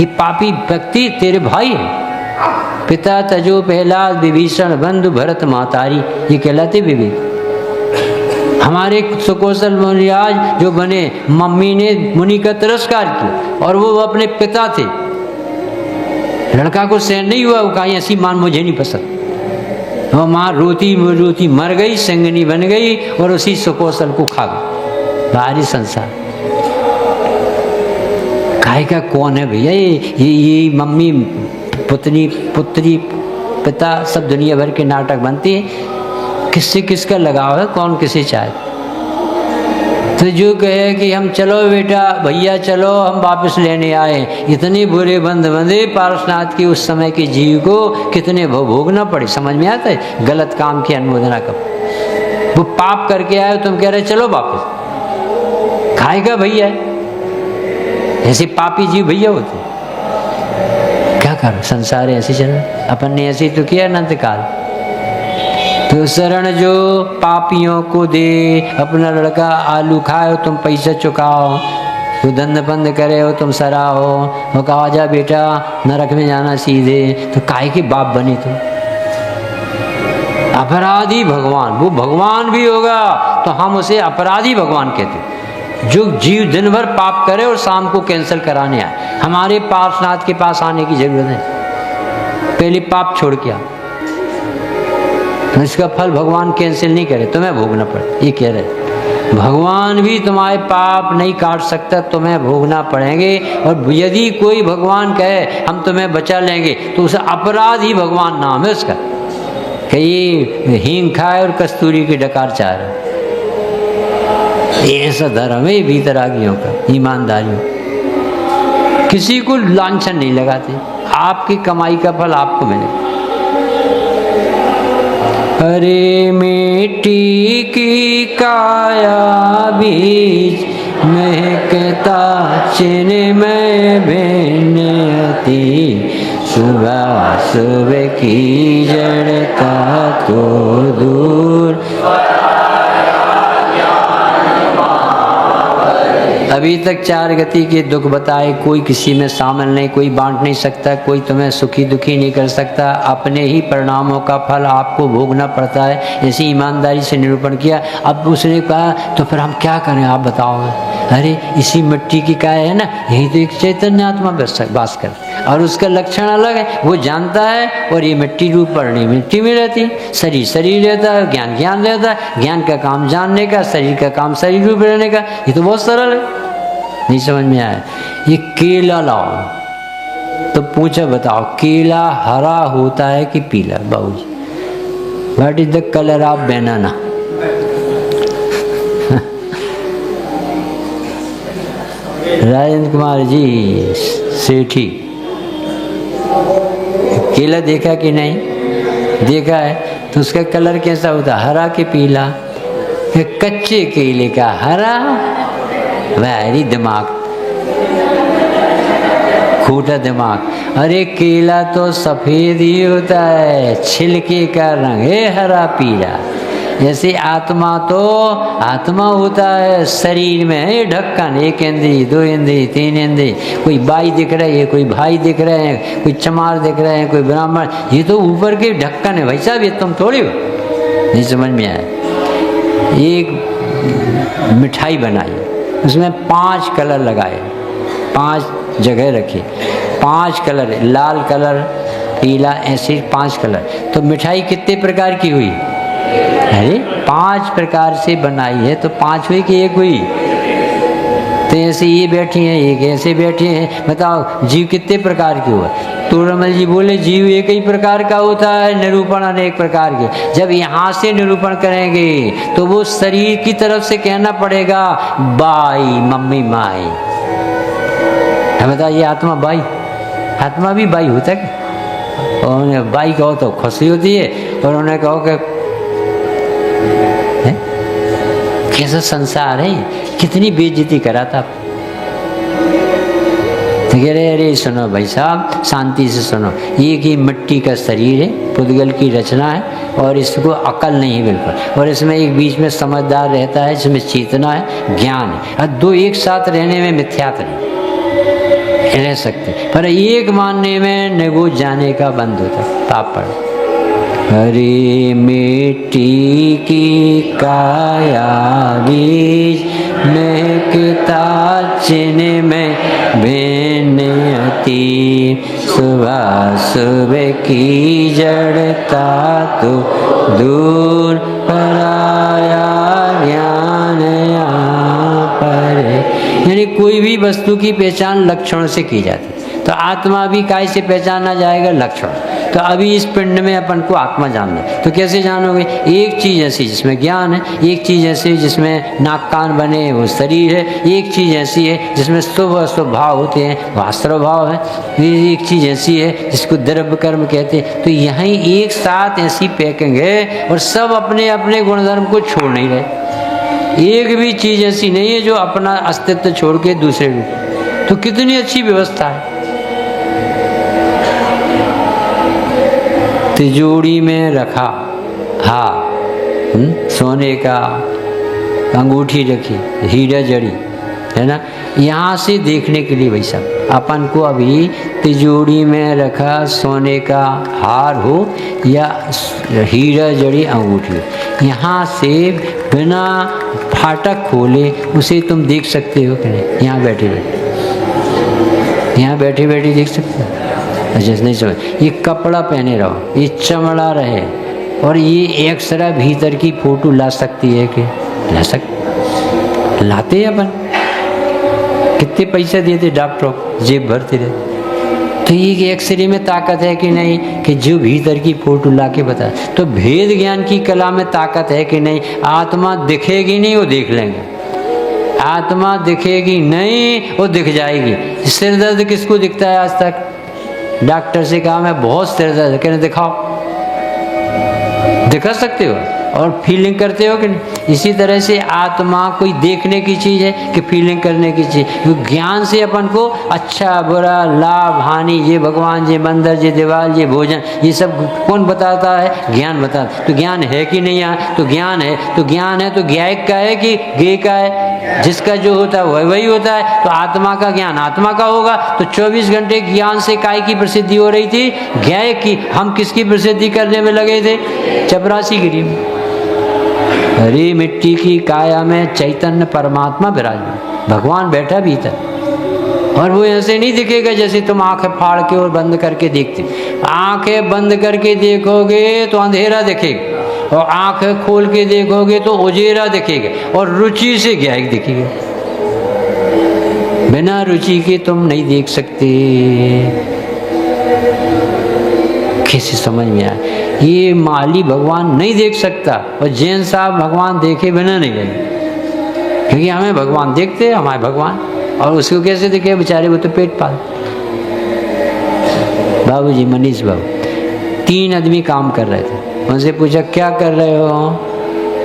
ये पापी व्यक्ति तेरे भाई है। पिता तजो प्रहलाद विभीषण बंधु भरत मातारी, ये कहलाते विवेक। हमारे सुकौशल मुनिराज जो बने, मम्मी ने मुनि का तिरस्कार किया और वो अपने पिता थे। लड़का को सहन नहीं हुआ, वो कहा ऐसी मां मुझे नहीं पसंद। वो माँ रोती रोती मर गई, संगनी बन गई और उसी सुकौशल को खा गई। बाहरी संसार काय का कौन है भैया? ये मम्मी पुत्री पुत्री पिता सब दुनिया भर के नाटक बनते हैं। किससे किसका लगाव है, कौन किसे चाहे? तो जो कहे कि हम चलो बेटा भैया चलो हम वापस लेने आए, इतने बुरे बंद बंधे पार्श्वनाथ के उस समय के जीव को कितने भोगना पड़े। समझ में आता है? गलत काम की अनुमोदना कब, वो पाप करके आए तुम कह रहे चलो वापस, खाएगा भैया? ऐसे पापी जीव भैया होते, क्या करो? संसार ऐसे चल, अपन ने ऐसे तो किया अनंत काल। तो शरण जो पापियों को दे, अपना लड़का आलू खाए हो तुम पैसा चुकाओ, तो दंड बंद करे हो तुम सराहो, वो कहा जा बेटा नरक में जाना सीधे, तो काहे के बाप बने तुम? अपराधी भगवान, वो भगवान भी होगा तो हम उसे अपराधी भगवान कहते। जो जीव दिन भर पाप करे और शाम को कैंसिल कराने आए, हमारे पार्श्वनाथ के पास आने की जरूरत है, पहले पाप छोड़ के आ, इसका फल भगवान कैंसिल नहीं करे, तुम्हें भोगना पड़े। ये कह रहे भगवान भी तुम्हारे पाप नहीं काट सकता, तुम्हें भोगना पड़ेंगे। और यदि कोई भगवान कहे हम तुम्हें बचा लेंगे तो उसे अपराधी भगवान नाम है उसका, कि ये हींग खाए और कस्तूरी की डकार चाह रहा। ऐसा धर्म है भीतरागियों का, ईमानदारियों, किसी को लांछन नहीं लगाते, आपकी कमाई का फल आपको मिलेगा। अरे मिट्टी की काया बीज महकता चिन्मय भिन्नति, सुबह सुबह की जड़ता तो दूर। अभी तक चार गति के दुख बताए, कोई किसी में शामिल नहीं, कोई बांट नहीं सकता, कोई तुम्हें सुखी दुखी नहीं कर सकता, अपने ही परिणामों का फल आपको भोगना पड़ता है। ऐसी ईमानदारी से निरूपण किया। अब उसने कहा तो फिर हम क्या करें आप बताओ? अरे इसी मिट्टी की काय है ना, यही तो एक चैतन्य आत्मा वास कर, और उसका लक्षण अलग है, वो जानता है। और ये मिट्टी रूप पढ़नी मिट्टी में रहती है, शरीर शरीर रहता है, ज्ञान ज्ञान रहता है, ज्ञान का काम जानने का, शरीर का काम शरीर रूप रहने का। ये तो बहुत सरल है, नहीं समझ में आया? ये केला लाओ तो पूछा बताओ केला हरा होता है कि पीला? बाबूजी, what is the colour of banana? Rajendra Kumar ji Sethi, केला देखा कि नहीं? देखा है तो उसका कलर कैसा होता? हरा कि पीला? कच्चे केले का हरा, वैरी दिमाग, खोटा दिमाग। अरे केला तो सफेद ही होता है, छिलके का रंग है हरा पीला। जैसे आत्मा तो आत्मा होता है, शरीर में है ढक्कन, एक इंद्री, दो इंद्री, तीन इंद्री, कोई बाई दिख रही है, कोई भाई दिख रहे हैं, कोई चमार दिख रहे हैं, कोई ब्राह्मण, ये तो ऊपर के ढक्कन है भाई साहब, ये तुम थोड़ी हो। नहीं समझ में आया? एक मिठाई बनाई, उसमें 5 कलर लगाए, 5 जगह रखे, 5 कलर, लाल कलर, पीला, ऐसे 5 कलर, तो मिठाई कितने प्रकार की हुई? अरे 5 प्रकार से बनाई है तो 5 हुई कि 1 हुई? तो ऐसे ये बैठी हैं, एक ऐसे बैठे हैं, बताओ जीव कितने प्रकार के हुआ? तोड़मल जी बोले जीव एक ही प्रकार का होता है, निरूपण अनेक प्रकार के। जब यहाँ से निरूपण करेंगे तो वो शरीर की तरफ से कहना पड़ेगा बाई मम्मी माई। बताइए आत्मा बाई, आत्मा भी बाई होता है? और उन्हें बाई कहो तो खुशी होती है, और उन्हें कहो कि कैसा संसार है, कितनी बेइज्जती करा था। तो कह रहे अरे सुनो भाई साहब शांति से सुनो, ये कि मिट्टी का शरीर है, पुद्गल की रचना है, और इसको अकल नहीं है बिल्कुल, और इसमें एक बीच में समझदार रहता है, इसमें चेतना है, ज्ञान है, और दो एक साथ रहने में मिथ्यात्व नहीं रह सकते, पर एक मानने में निगो जाने का बंद होता है, पाप पड़। हरी मिट्टी की काया बीज महकता चिन्ह में भिन्नती, सुबह सुबह की जड़ता तो दूर पराया ज्ञान यहाँ पर। यानी कोई भी वस्तु की पहचान लक्षणों से की जाती है। तो आत्मा भी काय से पहचाना जाएगा? लक्षण। तो अभी इस पिंड में अपन को आत्मा जानना है, तो कैसे जानोगे? एक चीज़ ऐसी जिसमें ज्ञान है, एक चीज़ ऐसी जिसमें नाक कान बने वो शरीर है, एक चीज़ ऐसी है जिसमें शुभ अशुभ भाव होते हैं वो आश्रव भाव है, एक चीज़ ऐसी है जिसको द्रव्य कर्म कहते हैं। तो यहीं एक साथ ऐसी पैकिंग है और सब अपने अपने गुणधर्म को छोड़ नहीं रहे। एक भी चीज़ ऐसी नहीं है जो अपना अस्तित्व छोड़ के दूसरे को। तो कितनी अच्छी व्यवस्था है। तिजोरी में रखा सोने का, अंगूठी रखी, हीरा जड़ी, है ना, यहाँ से देखने के लिए। भाई साहब अपन को अभी तिजोरी में रखा सोने का हार हो या हीरा जड़ी अंगूठी हो, यहाँ से बिना फाटक खोले उसे तुम देख सकते हो कि नहीं? यहाँ बैठे बैठे, यहाँ बैठे बैठे देख सकते हो? अच्छा नहीं समझ। ये कपड़ा पहने रहो, ये चमड़ा रहे, और ये एक्सरा भीतर की फोटो ला सकती है कि ला सकती? लाते हैं अपन, कितने पैसे देते डॉक्टरों, जेब भरते रहे। तो ये एक्सरे में ताकत है कि नहीं कि जो भीतर की फोटो ला के बता? तो भेद ज्ञान की कला में ताकत है कि नहीं? आत्मा दिखेगी नहीं, वो देख लेंगे। आत्मा दिखेगी नहीं, वो दिख जाएगी। सिर दर्द किसको दिखता है आज तक? डॉक्टर से कहा मैं बहुत सिर दर्द है, कहने दिखाओ, दिखा सकते हो और फीलिंग करते हो कि नहीं? इसी तरह से आत्मा कोई देखने की चीज़ है कि फीलिंग करने की चीज़? क्योंकि ज्ञान से अपन को अच्छा बुरा लाभ हानि, ये भगवान, ये मंदिर, ये दीवार, ये भोजन, ये सब कौन बताता है? ज्ञान बताता। तो ज्ञान है कि नहीं? यहाँ तो ज्ञान है। तो ज्ञान है तो ज्ञायक का है कि ज्ञेय का है? जिसका जो होता है वही होता है। तो आत्मा का ज्ञान आत्मा का होगा। तो 24 घंटे ज्ञान से काय की प्रसिद्धि हो रही थी? ज्ञायक की। हम किसकी प्रसिद्धि करने में लगे थे? चपरासी गिरी में। हरी मिट्टी की काया में चैतन्य परमात्मा विराजमान, भगवान बैठा भीतर। और वो ऐसे नहीं दिखेगा जैसे तुम आंखें फाड़ के और बंद करके देखते। आंखें बंद करके देखोगे तो अंधेरा दिखेगा, और आंखें खोल के देखोगे तो उजेरा दिखेगा, और रुचि से ज्ञायक दिखेगा। बिना रुचि के तुम नहीं देख सकते। कैसे समझ में आए? ये माली भगवान नहीं देख सकता, और जैन साहब भगवान देखे बिना नहीं गए, क्योंकि हमें भगवान देखते हैं, हमारे भगवान। और उसको कैसे देखे बेचारे? वो तो पेट पाल। बाबूजी, मनीष बाबू, 3 आदमी काम कर रहे थे। उनसे पूछा क्या कर रहे हो?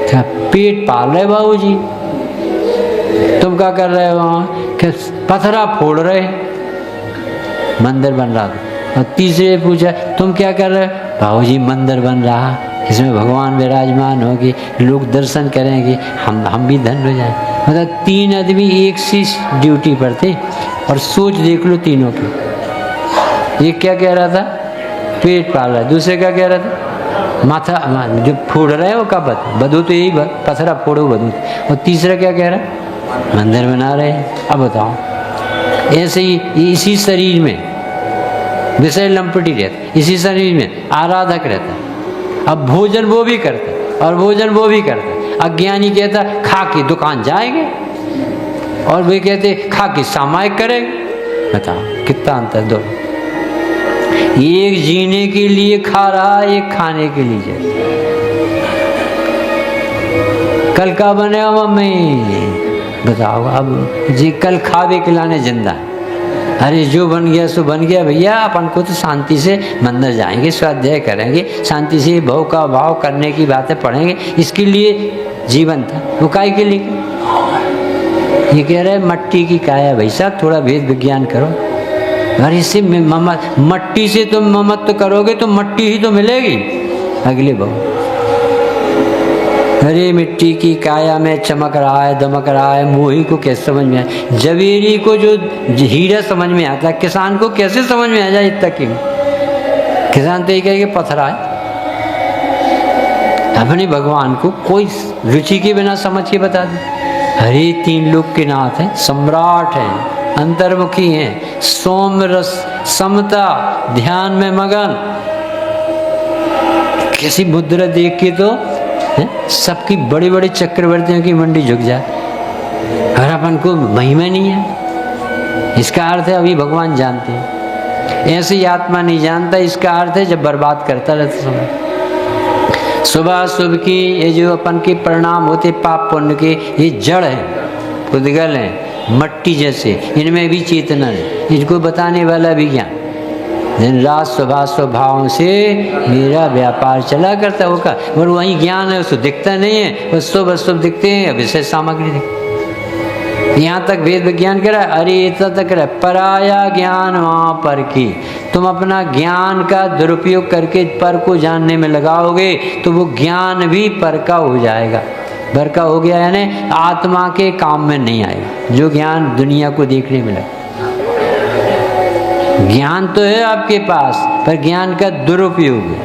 क्या पेट पाल रहे बाबूजी। तुम क्या कर रहे हो? क्या पत्थरा फोड़ रहे, मंदिर बन रहा था। और तीसरे पूछा तुम क्या कर रहे हो? बाबूजी मंदिर बन रहा, इसमें भगवान विराजमान होगी, लोग दर्शन करेंगे, हम भी धन्य हो जाए। मतलब 3 आदमी एक सी ड्यूटी पर थे। और सोच देख लो तीनों की। एक क्या कह रहा था? पेट पाल रहा है। दूसरे क्या कह रहा था? माथा जो फोड़ रहे हो का बधू, तो यही पत्थरा फोड़ो बधू। और तीसरा क्या कह रहा है? मंदिर बना रहे हैं। अब बताओ, ऐसे ही इसी शरीर में विषय लंपटी रहता, इसी शरीर में आराधक रहता। अब भोजन वो भी करता और भोजन वो भी करता। अज्ञानी कहता खा के दुकान जाएंगे, और वे कहते खा के सामायिक करेंगे। बताओ कितना अंतर दो। एक जीने के लिए खा रहा, एक खाने के लिए जाए। कल का बने मम्मी? बताओ। अब जी कल खावे खिलाने जिंदा है। अरे जो बन गया सो बन गया भैया। अपन को तो शांति से मंदिर जाएंगे, स्वाध्याय करेंगे, शांति से भव का भाव करने की बातें पढ़ेंगे। इसके लिए जीवन था, वो काय के लिए? ये कह रहे मट्टी की काया। भाई साहब थोड़ा भेद विज्ञान करो। अरे इससे मट्टी से तुम ममत्व करोगे तो मट्टी ही तो मिलेगी अगले भाव। अरे मिट्टी की काया में चमक रहा है, दमक रहा है। मोही को कैसे समझ में आए? जवेरी को जो हीरा समझ में आता है, किसान को कैसे समझ में आ जाए? इतना कि किसान तो ये कहे कि पत्थरा है। अपने भगवान को कोई रुचि के बिना समझ के बता दे। अरे 3 लोक के नाथ हैं, सम्राट हैं, अंतर्मुखी हैं, सौम्य रस, समता, ध्यान में मगन। कैसी मुद्रा देख के तो सबकी बड़ी बड़ी चक्रवर्तियों की मंडी झुक जाए, और अपन को महिमा नहीं है। इसका अर्थ है अभी भगवान जानते हैं। ऐसी आत्मा नहीं जानता, इसका अर्थ है जब बर्बाद करता रहता समय। सुबह शुभ की ये जो अपन के परिणाम होते पाप पुण्य के, ये जड़ है, पुद्गल है, मट्टी जैसे, इनमें भी चेतना है। इनको बताने वाला भी ज्ञान। दिन रात स्वभाव स्वभावों से मेरा व्यापार चला करता होगा, और वही ज्ञान है, उसको दिखता नहीं है, वस्तु दिखते हैं, विषय सामग्री दिखती। यहाँ तक वेद विज्ञान करा, अरे इतना तक करा, पराया ज्ञान वहाँ पर की। तुम अपना ज्ञान का दुरुपयोग करके पर को जानने में लगाओगे तो वो ज्ञान भी पर का हो जाएगा। पर का हो गया यानी आत्मा के काम में नहीं आएगा, जो ज्ञान दुनिया को देखने में लगा। ज्ञान तो है आपके पास, पर ज्ञान का दुरुपयोग है।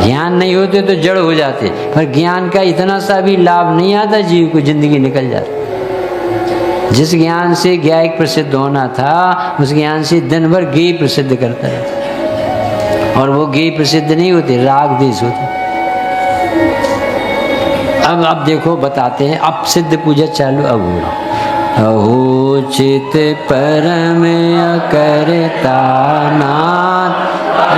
ज्ञान नहीं होते तो जड़ हो जाते, पर ज्ञान का इतना सा भी लाभ नहीं आता, जीव को जिंदगी निकल जाती। जिस ज्ञान से ज्ञायक प्रसिद्ध होना था, उस ज्ञान से दिन भर गेय प्रसिद्ध करता है, और वो गेय प्रसिद्ध नहीं होते, राग देश होते। अब देखो बताते हैं, अब सिद्ध पूजा चालू। अब अहो चित परम अकर्ता नाथ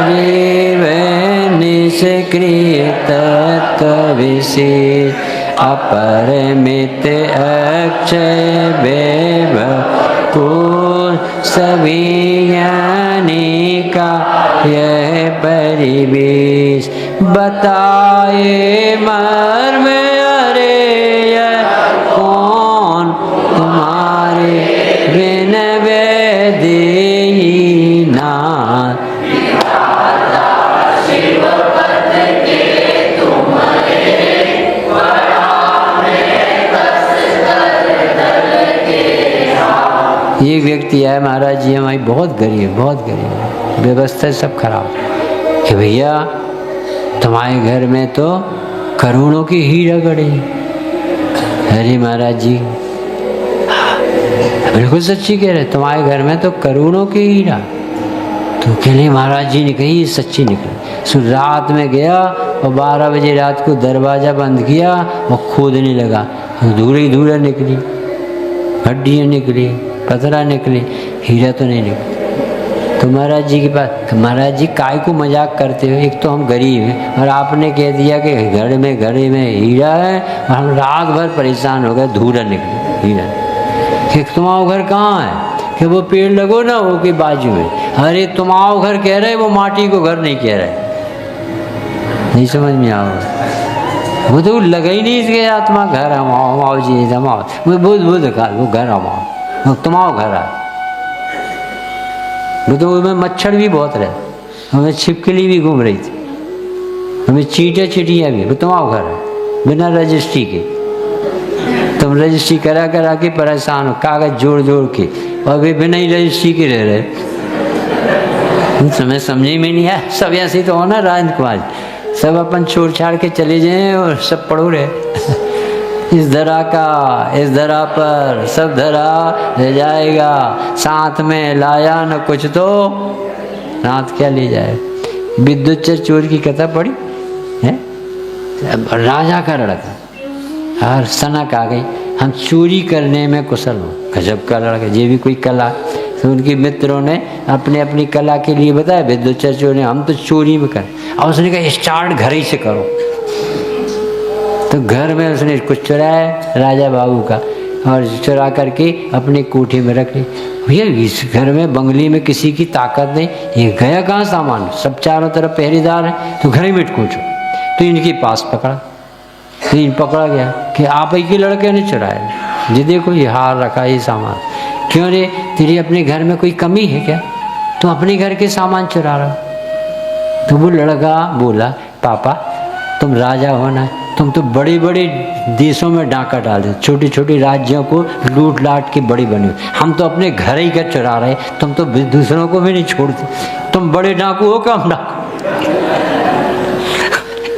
रे निष्क्रिय तत्व विशेष अपरमित अक्षय वैभव सभी ज्ञानी का यह परिवेश बताए मर्म। अरे यह कौन तुम्हारे बिन वेदी नाथ एक व्यक्ति है, महाराज जी हमारी बहुत गरीब है, व्यवस्था सब खराब, कि भैया तुम्हारे घर में तो करोड़ों की हीरा गड़े। अरे महाराज जी बिल्कुल सच्ची कह रहे, तुम्हारे घर में तो करोड़ों की हीरा। तो कहने महाराज जी ने कही सच्ची निकली। सो रात में गया और 12 बजे रात को दरवाजा बंद किया और खोदने लगा, धूरा निकली, हड्डियाँ निकली, पथरा निकली, हीरा तो नहीं निकली। तो महाराज जी के पास, महाराज जी काय को मजाक करते हो, एक तो हम गरीब हैं और आपने कह दिया कि घर में हीरा है, और हम रात भर परेशान हो गए, धूरा निकली हीरा। कि तुम्हारा घर कहाँ है? कि वो पेड़ लगो ना वो के बाजू में। अरे तुम्हारा घर कह रहे, वो माटी को घर नहीं कह रहे। नहीं समझ में आओ, वो तो लगा ही नहीं इसके आत्मा घर हमाओ जी जमाओ, वो बुद्ध का वो घर हमाओ, तुम्हारा घर है। वो तो उसमें मच्छर भी बहुत रहे, हमें छिपकली भी घूम रही थी, हमें चीटियाँ भी। वो तुम्हारा घर है बिना रजिस्ट्री के, तुम रजिस्ट्री करा के परेशान हो, कागज जोड़ के, और वे बिना ही रजिस्ट्री के रह रहे। तुम्हें समझ में नहीं आया, सब ऐसे तो हो ना राजेंद्र कुमार, सब अपन छोड़ छाड़ के चले जाए और सब पढ़ो रहे। इस धरा पर सब धरा ले जाएगा, साथ में लाया न कुछ तो रात क्या ले जाए। विद्युत चोर की कथा पढ़ी है, राजा का लड़का और सनक आ गई, हम चोरी करने में कुशल हो, गजब का लड़का, ये भी कोई कला। तो उनके मित्रों ने अपनी कला के लिए बताया, विद्युत चोर ने हम तो चोरी में कर, और उसने कहा स्टार्ट घर ही से करो। तो घर में उसने कुछ चुराया राजा बाबू का, और चुरा करके अपनी कोठी में रख ली। भैया इस घर में बंगले में किसी की ताकत नहीं, ये गया कहाँ सामान, सब चारों तरफ पहरेदार है, तो घर ही में कूचो। तो इनके पास पकड़ा, तो इन पकड़ा गया कि आप ही के लड़के ने चुराया, जी देखो ये हार रखा ये सामान। क्यों रे, तेरी अपने घर में कोई कमी है क्या, तुम अपने घर के सामान चुरा रहा। तो वो लड़का बोला, पापा तुम राजा हो ना, तुम तो बड़े बड़े देशों में डाका डाल दे, छोटी छोटी राज्यों को लूट लाट के बड़ी बने, हम तो अपने घर ही का चुरा रहे, तुम तो दूसरों को भी नहीं छोड़ते, तुम बड़े डाकू हो कम डाकू।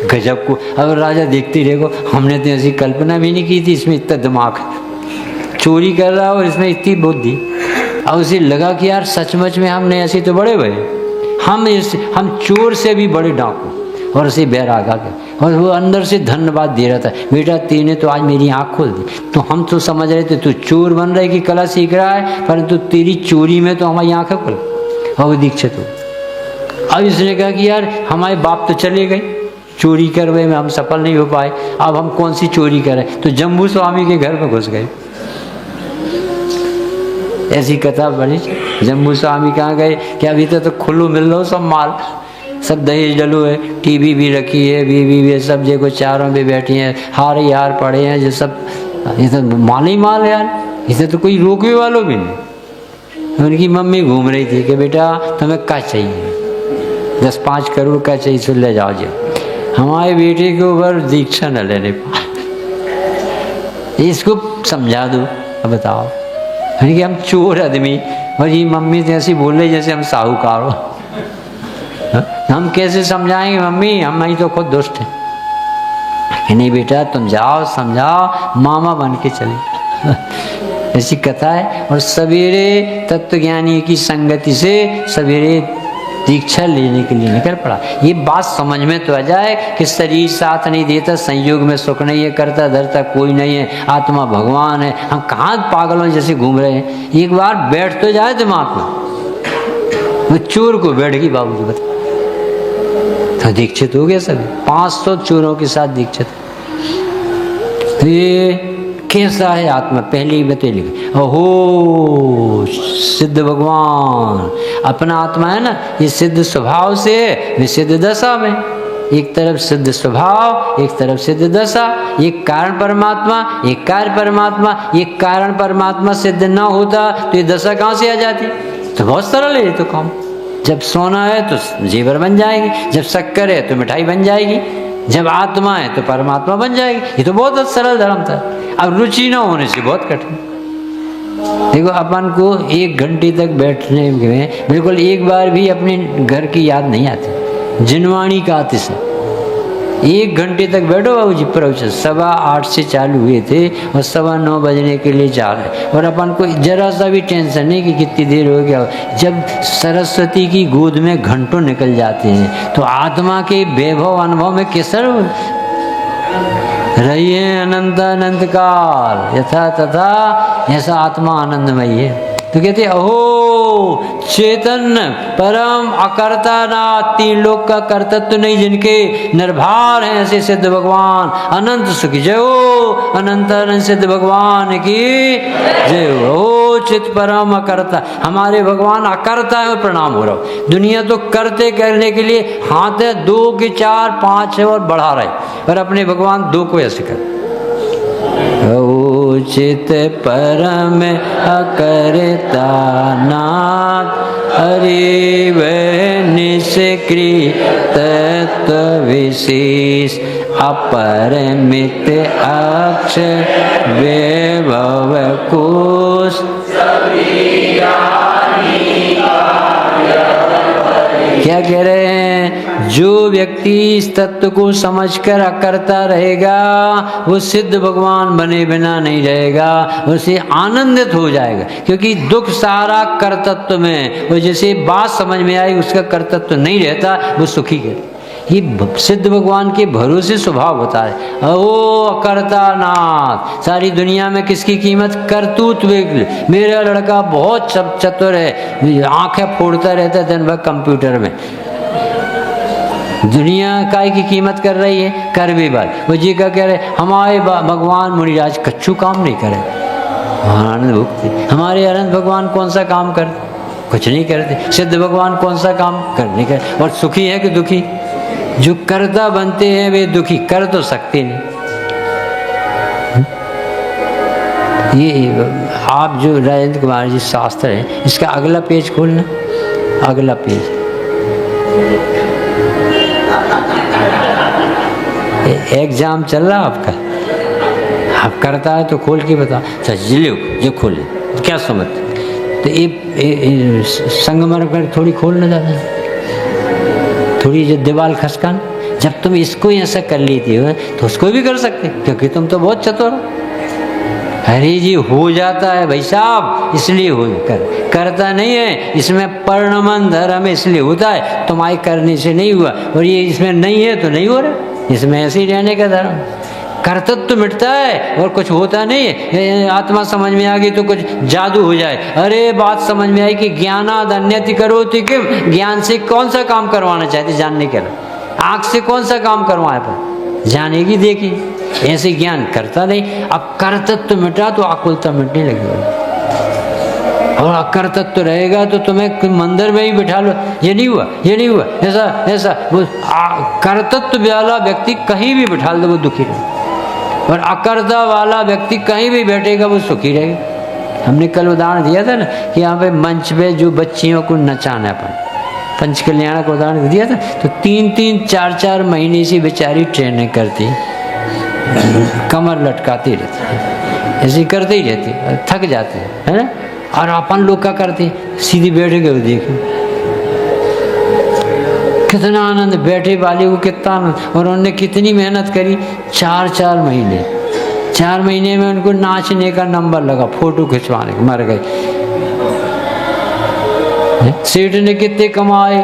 गजब को। अब राजा देखते रहेगो, हमने तो ऐसी कल्पना भी नहीं की थी, इसमें इतना दिमाग है, चोरी कर रहा और इसमें इतनी बुद्धि। अब उसे लगा कि यार सचमुच में हमने ऐसे तो बड़े भले, हम चोर से भी बड़े डाकू। और उसे बैराग आ गया और वो अंदर से धन्यवाद दे रहा था, बेटा तेने तो आज मेरी आँख खोल दी। तो हम तो समझ रहे थे तू चोर बन रहा है कि कला सीख रहा है, परंतु तेरी चोरी में तो हमारी आँखें खुल। और वो दीक्षित हो। अब इसने कहा कि यार हमारे बाप तो चले गए, चोरी करने में हम सफल नहीं हो पाए, अब हम कौन सी चोरी करें। तो जम्बू स्वामी के घर में घुस गए। ऐसी कथा बनी। जम्बू स्वामी कहाँ गए कि अभी तो खुल्लू मिल लो सब माल, सब दहेज डलो है, टीवी भी रखी है, बीवी भी सब देखो चारों पे बैठी हैं, हार ही हार पड़े हैं जो सब, ये तो माल ही माल है यार, इसे तो कोई रोकने वालों भी नहीं। उनकी मम्मी घूम रही थी कि बेटा तुम्हें क्या चाहिए, 10-5 करोड़ का चाहिए, सुन ले जाओ जी। हमारे बेटे के ऊपर दीक्षा न लेने पाए, इसको समझा दो। अब बताओ कि हम चोर आदमी और ये मम्मी तो ऐसी बोल रही जैसे हम साहूकार हो। हम कैसे समझाएंगे मम्मी, हम ही तो खुद दुष्ट हैं। कि नहीं बेटा तुम जाओ समझाओ, मामा बन के चले। ऐसी कथा है। और सवेरे तत्वज्ञानी की संगति से सवेरे दीक्षा लेने के लिए निकल पड़ा। ये बात समझ में तो आ जाए कि शरीर साथ नहीं देता, संयोग में सुख नहीं है, करता धरता कोई नहीं है, आत्मा भगवान है। हम कहाँ पागलों जैसे घूम रहे हैं। एक बार बैठ तो जाए दिमाग में। वो चोर को बैठ गई बाबू जी बता, तो दीक्षित हो गए सभी, 500 चोरों के साथ दीक्षित। तो ये कैसा है आत्मा, पहले ही बता लिखे। ओहो सिद्ध भगवान, अपना आत्मा है ना, ये सिद्ध स्वभाव से विसिद्ध दशा में, एक तरफ सिद्ध स्वभाव एक तरफ सिद्ध दशा, एक कारण परमात्मा एक कार्य परमात्मा। एक कारण परमात्मा सिद्ध न होता तो ये दशा कहाँ से आ जाती। तो बहुत सरल है ये तो काम। जब सोना है तो जेवर बन जाएगी, जब शक्कर है तो मिठाई बन जाएगी, जब आत्मा है तो परमात्मा बन जाएगी। ये तो बहुत सरल धर्म था। अब रुचि न होने से बहुत कठिन। देखो अपन को 1 घंटे तक बैठने में बिल्कुल एक बार भी अपने घर की याद नहीं आती। जिनवाणी का आतिश है, 1 घंटे तक बैठो बाबू जी प्रवचन, 8:15 से चालू हुए थे और 9:15 बजने के लिए जा रहे। और अपन को जरा सा भी टेंशन नहीं कि कितनी देर हो गया। जब सरस्वती की गोद में घंटों निकल जाते हैं तो आत्मा के वैभव अनुभव में केसर रहिए अनंत अनंत काल, यथा तथा ऐसा आत्मा आनंदमय है। तो कहते अहो चेतन परम अकर्ता नाथ, 3 लोक का कर्तत्व नहीं जिनके, निर्भार हैं ऐसे सिद्ध भगवान, अनंत सुख जय हो, अनंत अनंत सिद्ध भगवान की जय हो। ओ चित परम अकर्ता, हमारे भगवान अकर्ता है, प्रणाम हो रहा हो। दुनिया तो करते करने के लिए हाथ है 2 के 4 5 है और बढ़ा रहे, पर अपने भगवान 2 को ऐसे कर। चित परम अकर्ता नाथ, हरि वह निष्क्रिय तत्व विशेष, अपरमित अक्षर वैभव कोश। क्या कह रहे हैं, जो व्यक्ति इस तत्व को समझकर अकर्ता रहेगा वो सिद्ध भगवान बने बिना नहीं रहेगा, उसे आनंदित हो जाएगा। क्योंकि दुख सारा कर्तत्व में, वो जैसे बात समझ में आई उसका कर्तत्व नहीं रहता, वो सुखी है। ये सिद्ध भगवान के भरोसे स्वभाव होता है। ओ अकर्ता नाथ, सारी दुनिया में किसकी कीमत, करतूत। मेरा लड़का बहुत चतुर है, आंखें फोड़ता रहता है दिन भर कंप्यूटर में, दुनिया काय की कीमत कर रही है, कर भी बात। वो जी का कह रहे हमारे भगवान मुनिराज कच्चू काम नहीं करे, आनंद भुगते। हमारे अनंत भगवान कौन सा काम कर, कुछ नहीं करते। सिद्ध भगवान कौन सा काम कर नहीं कर, और सुखी है कि दुखी। जो करता बनते हैं वे दुखी, कर तो सकते नहीं। ये आप जो राजेंद्र कुमार जी शास्त्र है, इसका अगला पेज खोलना, अगला पेज। एग्जाम चल रहा आपका, आप करता है तो खोल के बता। जो खोले क्या समझ, तो ये संगमरमर थोड़ी खोलना जाता है, थोड़ी जो दीवार खसकान, जब तुम इसको ही ऐसा कर लेती हो तो उसको भी कर सकते, क्योंकि तुम तो बहुत चतुर हो। अरे जी हो जाता है भाई साहब, इसलिए हो करता नहीं है। इसमें परिणमन धर्म इसलिए होता है, तुम्हारे करने से नहीं हुआ, और ये इसमें नहीं है तो नहीं हो रहा। इसमें ऐसे ही रहने का धर्म, कर्तव्य तो मिटता है और कुछ होता नहीं है। आत्मा समझ में आ गई तो कुछ जादू हो जाए। अरे बात समझ में आई कि ज्ञानाद अन्यति करोति किम, ज्ञान से कौन सा काम करवाना चाहते जानने के लिए, आँख से कौन सा काम करवाए पर जानेगी देखी, ऐसे ज्ञान करता नहीं। अब कर्तव्य तो मिटा तो आकुलता मिटने लगेगी, और अकर्तव्य तो रहेगा तो तुम्हें मंदिर में ही बिठा लो, ये नहीं हुआ, ये नहीं हुआ, ऐसा ऐसा। वो कर्तव्य वाला व्यक्ति कहीं भी बिठा दो वो दुखी रहेगा, और अकर्ता वाला व्यक्ति कहीं भी बैठेगा वो सुखी रहेगा। हमने कल उदाहरण दिया था ना कि यहाँ पे मंच पे जो बच्चियों को नचाना, अपन पंच कल्याण का उदाहरण दिया था, तो 3-3, 4-4 महीने से बेचारी ट्रेनिंग करती, कमर लटकाती रहती, ऐसे करते ही रहती, थक जाते है ना। और अपन लोग क्या करते, सीधी बैठ गए, देखो कितना आनंद, बैठे वाले को कितना आनंद, और उन्होंने कितनी मेहनत करी, 4-4 महीने, 4 महीने में उनको नाचने का नंबर लगा, फोटो खिंचवाने का, मर गए। सेठ ने कितने कमाए,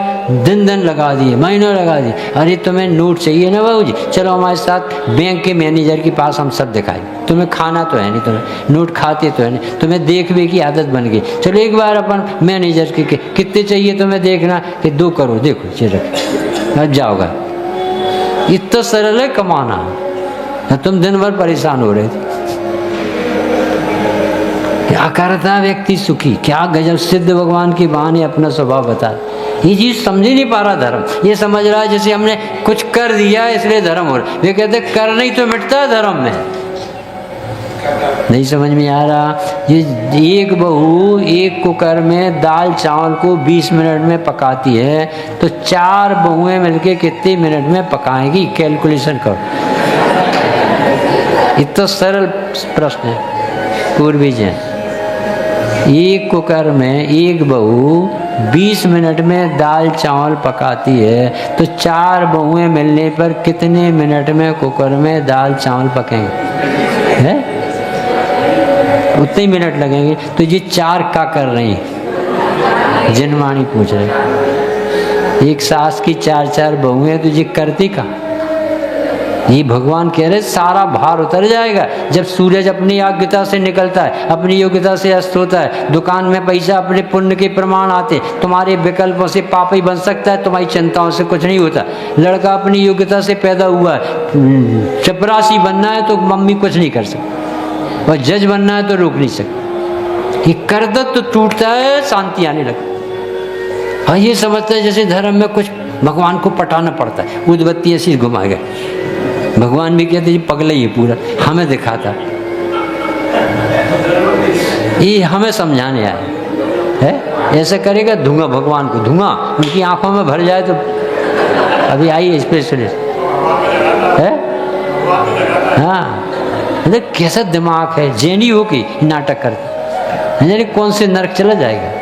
दिन लगा दिए, महीनों लगा दिए। अरे तुम्हें नोट चाहिए ना बाबू जी, चलो हमारे साथ बैंक के मैनेजर के पास, हम सब दिखाएं। तुम्हें खाना तो है नहीं, तुम्हें नोट खाते तो है नहीं, तुम्हें देखने की आदत बन गई, चलो एक बार अपन मैनेजर के कितने चाहिए तुम्हें देखना, कि 2 करोड़, देखो चिरक जाओगा। इतना सरल है कमाना, तुम दिन भर परेशान हो रहे थे। क्या करता व्यक्ति सुखी, क्या गजब, सिद्ध भगवान की वाणी अपना स्वभाव बता। ये चीज समझ ही नहीं पा रहा धर्म, ये समझ रहा है जैसे हमने कुछ कर दिया इसलिए धर्म हो रहा। वे कहते कर नहीं तो मिटता धर्म में, नहीं समझ में आ रहा। ये एक बहू एक कुकर में दाल चावल को 20 मिनट में पकाती है, तो 4 बहुएं मिलके कितने मिनट में पकाएंगी, कैलकुलेशन करो। इतना सरल प्रश्न है। पूर्वी जैन, एक कुकर में एक बहू 20 मिनट में दाल चावल पकाती है, तो 4 बहुएं मिलने पर कितने मिनट में कुकर में दाल चावल पकेंगे, है उतने ही मिनट लगेंगे। तो ये 4 क्या कर रही हैं, जिनवाणी पूछ रहे। एक सास की 4-4 बहुएं, तो ये करती का। ये भगवान कह रहे सारा भार उतर जाएगा जब सूरज अपनी योग्यता से निकलता है, अपनी योग्यता से अस्त होता है। दुकान में पैसा अपने पुण्य के प्रमाण आते, तुम्हारे विकल्पों से पाप ही बन सकता है, तुम्हारी चिंताओं से कुछ नहीं होता। लड़का अपनी योग्यता से पैदा हुआ है, चपरासी बनना है तो मम्मी कुछ नहीं कर सकती, और जज बनना है तो रोक नहीं सकती। ये कर्तव्य तो टूटता है, शांति आने लगती। और ये समझता है जैसे धर्म में कुछ भगवान को पटाना पड़ता है, उद्बत्ती ऐसी घुमाएगा। भगवान भी कहते हैं पगला ही पूरा, हमें दिखाता, ये हमें समझाने आया है। ऐसा करेगा धुआं, भगवान को धुआं उनकी आंखों में भर जाए तो। अभी आई स्पेशलिस्ट है, हाँ कैसा दिमाग है, जैनी हो कि नाटक करते, यानी कौन से नरक चला जाएगा।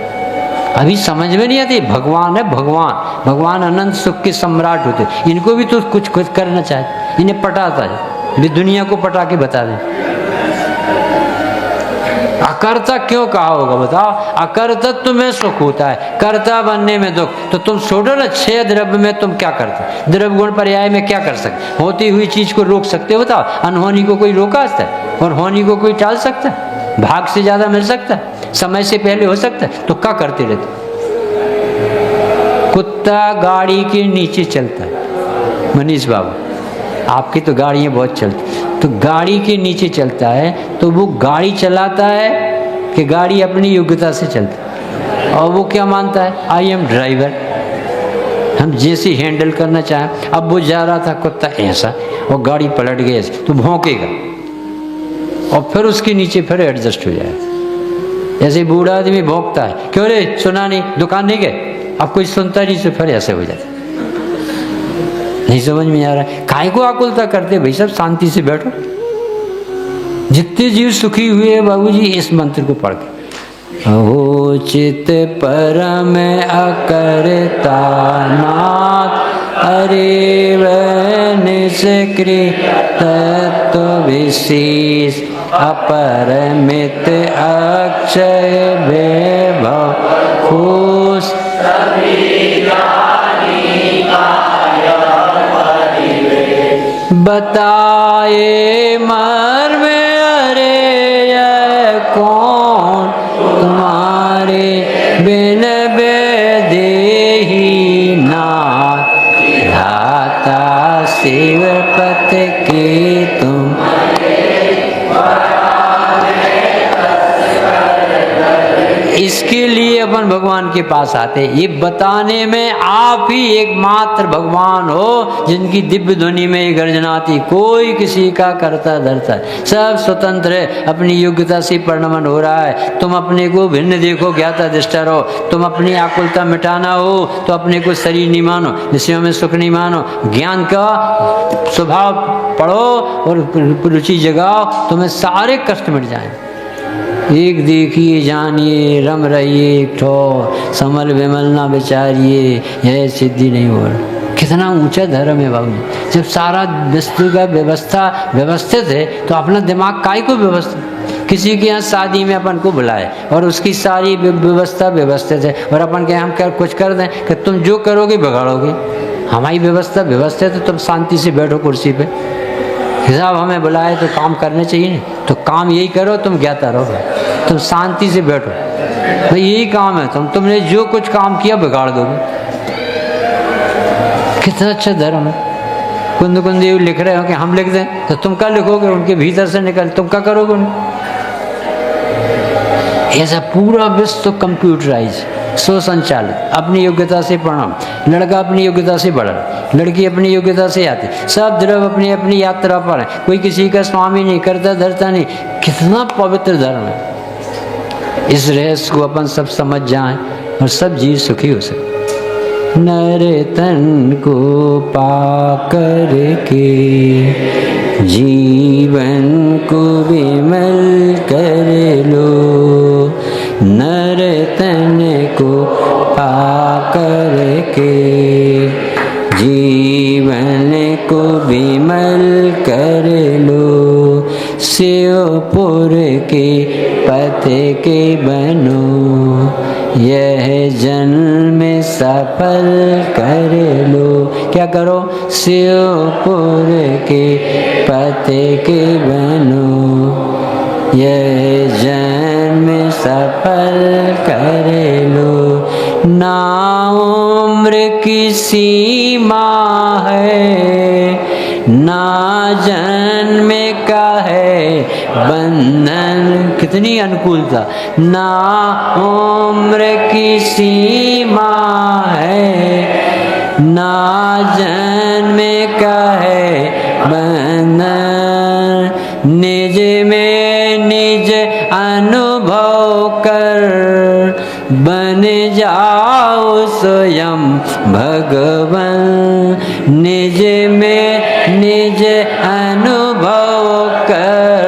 अभी समझ में नहीं आती, भगवान है भगवान, भगवान अनंत सुख के सम्राट होते, इनको भी तो कुछ करना चाहे, इन्हें पटाता है, भी दुनिया को पटा के बता दे। अकर्ता क्यों कहा होगा बताओ, अकर्तत्व में सुख होता है, कर्ता बनने में दुख। तो तुम छोड़ो ना, 6 द्रव्य में तुम क्या करते, द्रव्य गुण पर्याय में क्या कर सकते, होती हुई चीज को रोक सकते हो बताओ। अनहोनी को कोई रोका सकता है, और होनी को कोई टाल सकता है, भाग से ज्यादा मिल सकता है, समय से पहले हो सकता है, तो क्या करते रहते। कुत्ता गाड़ी के नीचे चलता है, मनीष बाबू आपकी तो गाड़ियाँ बहुत चलती, तो गाड़ी के नीचे चलता है, तो वो गाड़ी चलाता है कि गाड़ी अपनी योग्यता से चलती है, और वो क्या मानता है, आई एम ड्राइवर, हम जैसे हैंडल करना चाहें। अब वो जा रहा था कुत्ता ऐसा, और गाड़ी पलट गई ऐसे, तो भौंकेगा, और फिर उसके नीचे फिर एडजस्ट हो जाएगा। ऐसे बूढ़ा आदमी भौंकता है, क्यों रे सुना नहीं, दुकान नहीं गए, अब कोई सुनता नहीं, तो फिर ऐसे हो जाता। नहीं समझ में आ रहा है, काय को आकुलता करते भाई सब, शांति से बैठो। जितने जीव सुखी हुए बाबूजी इस मंत्र को पढ़ के, हो चित परम अकर्ता नाथ, अरे वह निष्कृत तत्व विशेष अपरमित अक्षय वैभव खुश बताए मर्म अरे यह कौन तुम्हारे बिन देही नाथ धाता शिव पत की तुम इसके लिए अपन भगवान के पास आते, ये बताने में आप ही एकमात्र भगवान हो जिनकी दिव्य ध्वनि में ये गर्जना आती, कोई किसी का करता धरता है, सब स्वतंत्र है, अपनी योग्यता से परिणमन हो रहा है। तुम अपने को भिन्न देखो, ज्ञाता दृष्टा रहो, तुम अपनी आकुलता मिटाना हो तो अपने को शरीर नहीं मानो, विषयों में सुख नहीं मानो, ज्ञान का स्वभाव पढ़ो और रुचि जगाओ, तुम्हें सारे कष्ट मिट जाएं। एक देखिए जानिए रम रहिए एक ठो, समल विमल ना विचारिए यह सिद्धि नहीं हो रहा। कितना ऊंचा धर्म है बाबू जी। जब सारा वस्तु का व्यवस्था व्यवस्थित है तो अपना दिमाग काहे को व्यवस्थित, किसी के यहाँ शादी में अपन को बुलाए और उसकी सारी व्यवस्था व्यवस्थित है और अपन के हम क्या कुछ कर दें कि तुम जो करोगे बिगाड़ोगे, हमारी व्यवस्था व्यवस्थित है, तुम शांति से बैठो कुर्सी पे। हिसाब हमें बुलाए तो काम करने चाहिए, तो काम यही करो, तुम ज्ञाता रहो, तुम शांति से बैठो, भाई यही काम है। तुमने जो कुछ काम किया बिगाड़ दोगे। कितना अच्छा धर्म है। कुंद कुंदेव लिख रहे हो कि हम लिख दें, तो तुम क्या लिखोगे, उनके भीतर से निकल, तुम क्या करोगे। ऐसा पूरा विश्व कंप्यूटराइज, स्वसंचालित, अपनी योग्यता से प्रणाम, लड़का अपनी योग्यता से बढ़ रहा, लड़की अपनी योग्यता से आती, सब द्रव अपनी अपनी यात्रा पर है, कोई किसी का स्वामी नहीं, करता धरता नहीं। कितना पवित्र धर्म है। इस रहस्य को अपन सब समझ जाएं और सब जीव सुखी हो सके। नर तन को पाकर के जीवन को विमल कर लो, नर तन को पाकर के जीवन को विमल कर लो, शिवपुर के पते के बनो, यह जन्म सफल कर लो। क्या करो, शिवपुर के पते के बनो, यह जन्म सफल कर लो। ना उम्र की सीमा है, ना जन्म का है बंधन। कितनी अनुकूलता, ना उम्र की सीमा है, ना जन्म का है बंधन, निज में निज अनुभव कर बन जाओ स्वयं भगवान, निज में निज अनुभव कर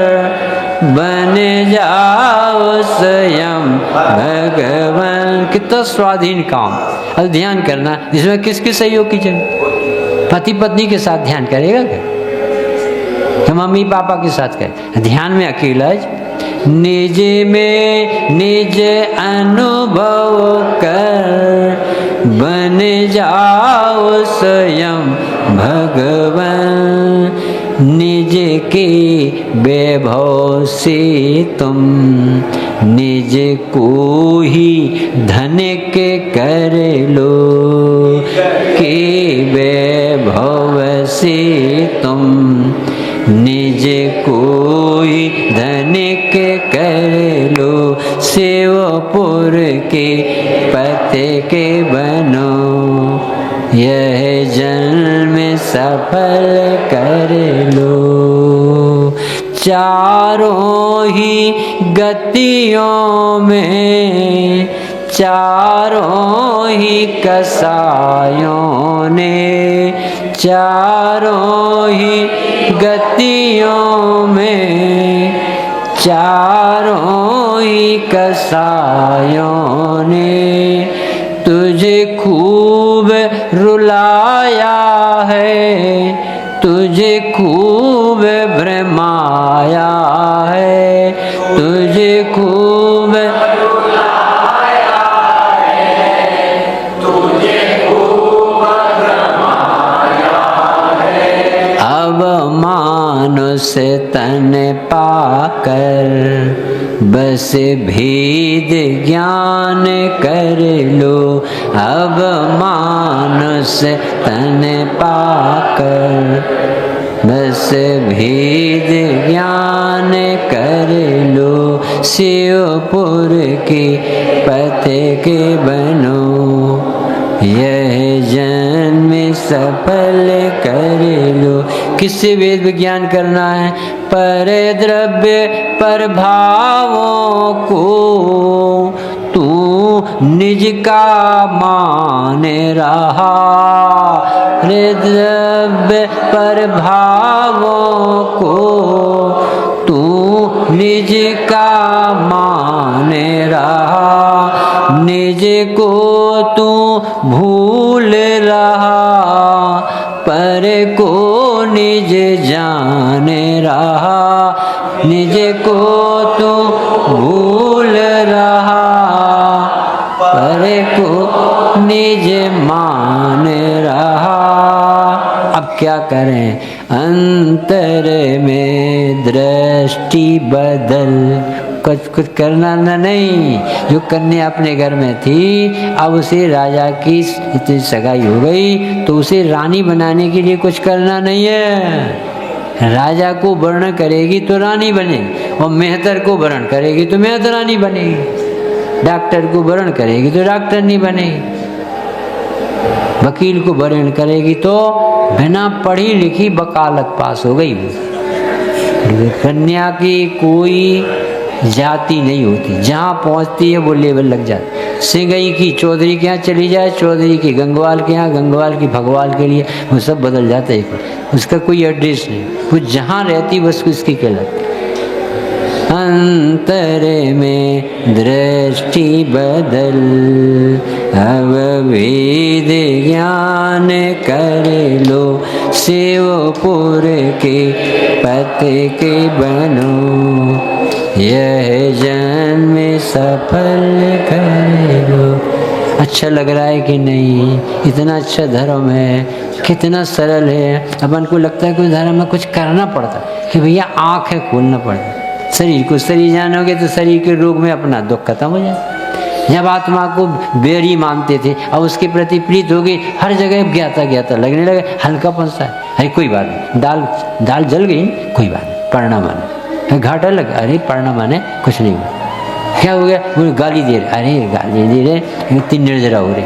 बन जाओ स्वयं भगवान। कितना स्वाधीन काम। अब ध्यान करना, इसमें किसके सहयोग की जरूरत, पति पत्नी के साथ ध्यान करेगा क्या, तो मम्मी पापा के साथ करे, ध्यान में अकेला है। निज में निज अनुभव कर बन जाओ स्वयं भगवान, निज के वैभव से तुम निज को ही धनिक कर लो, के वैभव से तुम निज को ही धनिक कर लो, शिवपुर के पते के बनो, यह जन्म सफल कर लो। चारों ही गतियों में, चारों ही कसायों ने, चारों ही गतियों में, चारों ही कसायों ने तुझे खूब रुलाया है, तुझ से तन पाकर, बस भेद ज्ञान कर लो अब मानुष तन पाकर, बस भेद ज्ञान कर लो शिवपुर के पते के बनो, यह जन्म सफल कर लो। किससे वेद विज्ञान करना है? पर द्रव्य पर भावों को तू निज का मान रहा, रे द्रव्य पर भावों को तू निज का मान रहा, निज को तू भूल रहा, पर को निज जान रहा, निज को तू भूल रहा, पर को निज मान रहा। अब क्या करें? अंतर में दृष्टि बदल, कुछ करना नहीं। जो कन्या अपने घर में थी, अब उसे राजा की इतनी सगाई हो गई तो उसे रानी बनाने के लिए कुछ करना नहीं है। राजा को वर्ण करेगी तो रानी बनेगी, और मेहतर को वर्ण करेगी तो मेहतरानी बनेगी, डॉक्टर को वर्ण करेगी तो डॉक्टरनी बनेगी, वकील को वर्ण करेगी तो बिना पढ़ी लिखी वकालत पास हो गई। कन्या की कोई जाति नहीं होती, जहाँ पहुँचती है वो लेवल लग जाती। सिंगई की चौधरी के यहाँ चली जाए, चौधरी की गंगवाल के यहाँ, गंगवाल की भगवाल के लिए, वो सब बदल जाता है। उसका कोई एड्रेस नहीं, वो जहाँ रहती बस उसकी कहलाती। अंतर में दृष्टि बदल, अब वेद ज्ञान कर लो शिवपुर के पते के बनो, यह जन्म सफल कर लो। अच्छा लग रहा है कि नहीं? इतना अच्छा धर्म है, कितना सरल है। अपन को लगता है कोई धर्म में कुछ करना पड़ता कि भैया आँखें खोलना पड़ता। शरीर को शरीर जानोगे तो शरीर के रोग में अपना दुख खत्म हो जाता। जब आत्मा को बैरी मानते थे, अब उसके प्रति प्रीत हो गई, हर जगह ज्ञाता ज्ञाता लगने लगे, हल्कापन सा है। अरे कोई बात नहीं, दाल जल गई, कोई बात नहीं, पढ़ना माने। घाटा लगा, अरे पढ़ना माने कुछ नहीं हुआ। क्या हो गया? वो गाली दे रहे, अरे गाली दे रहे, इतनी निर्जरा हो रही।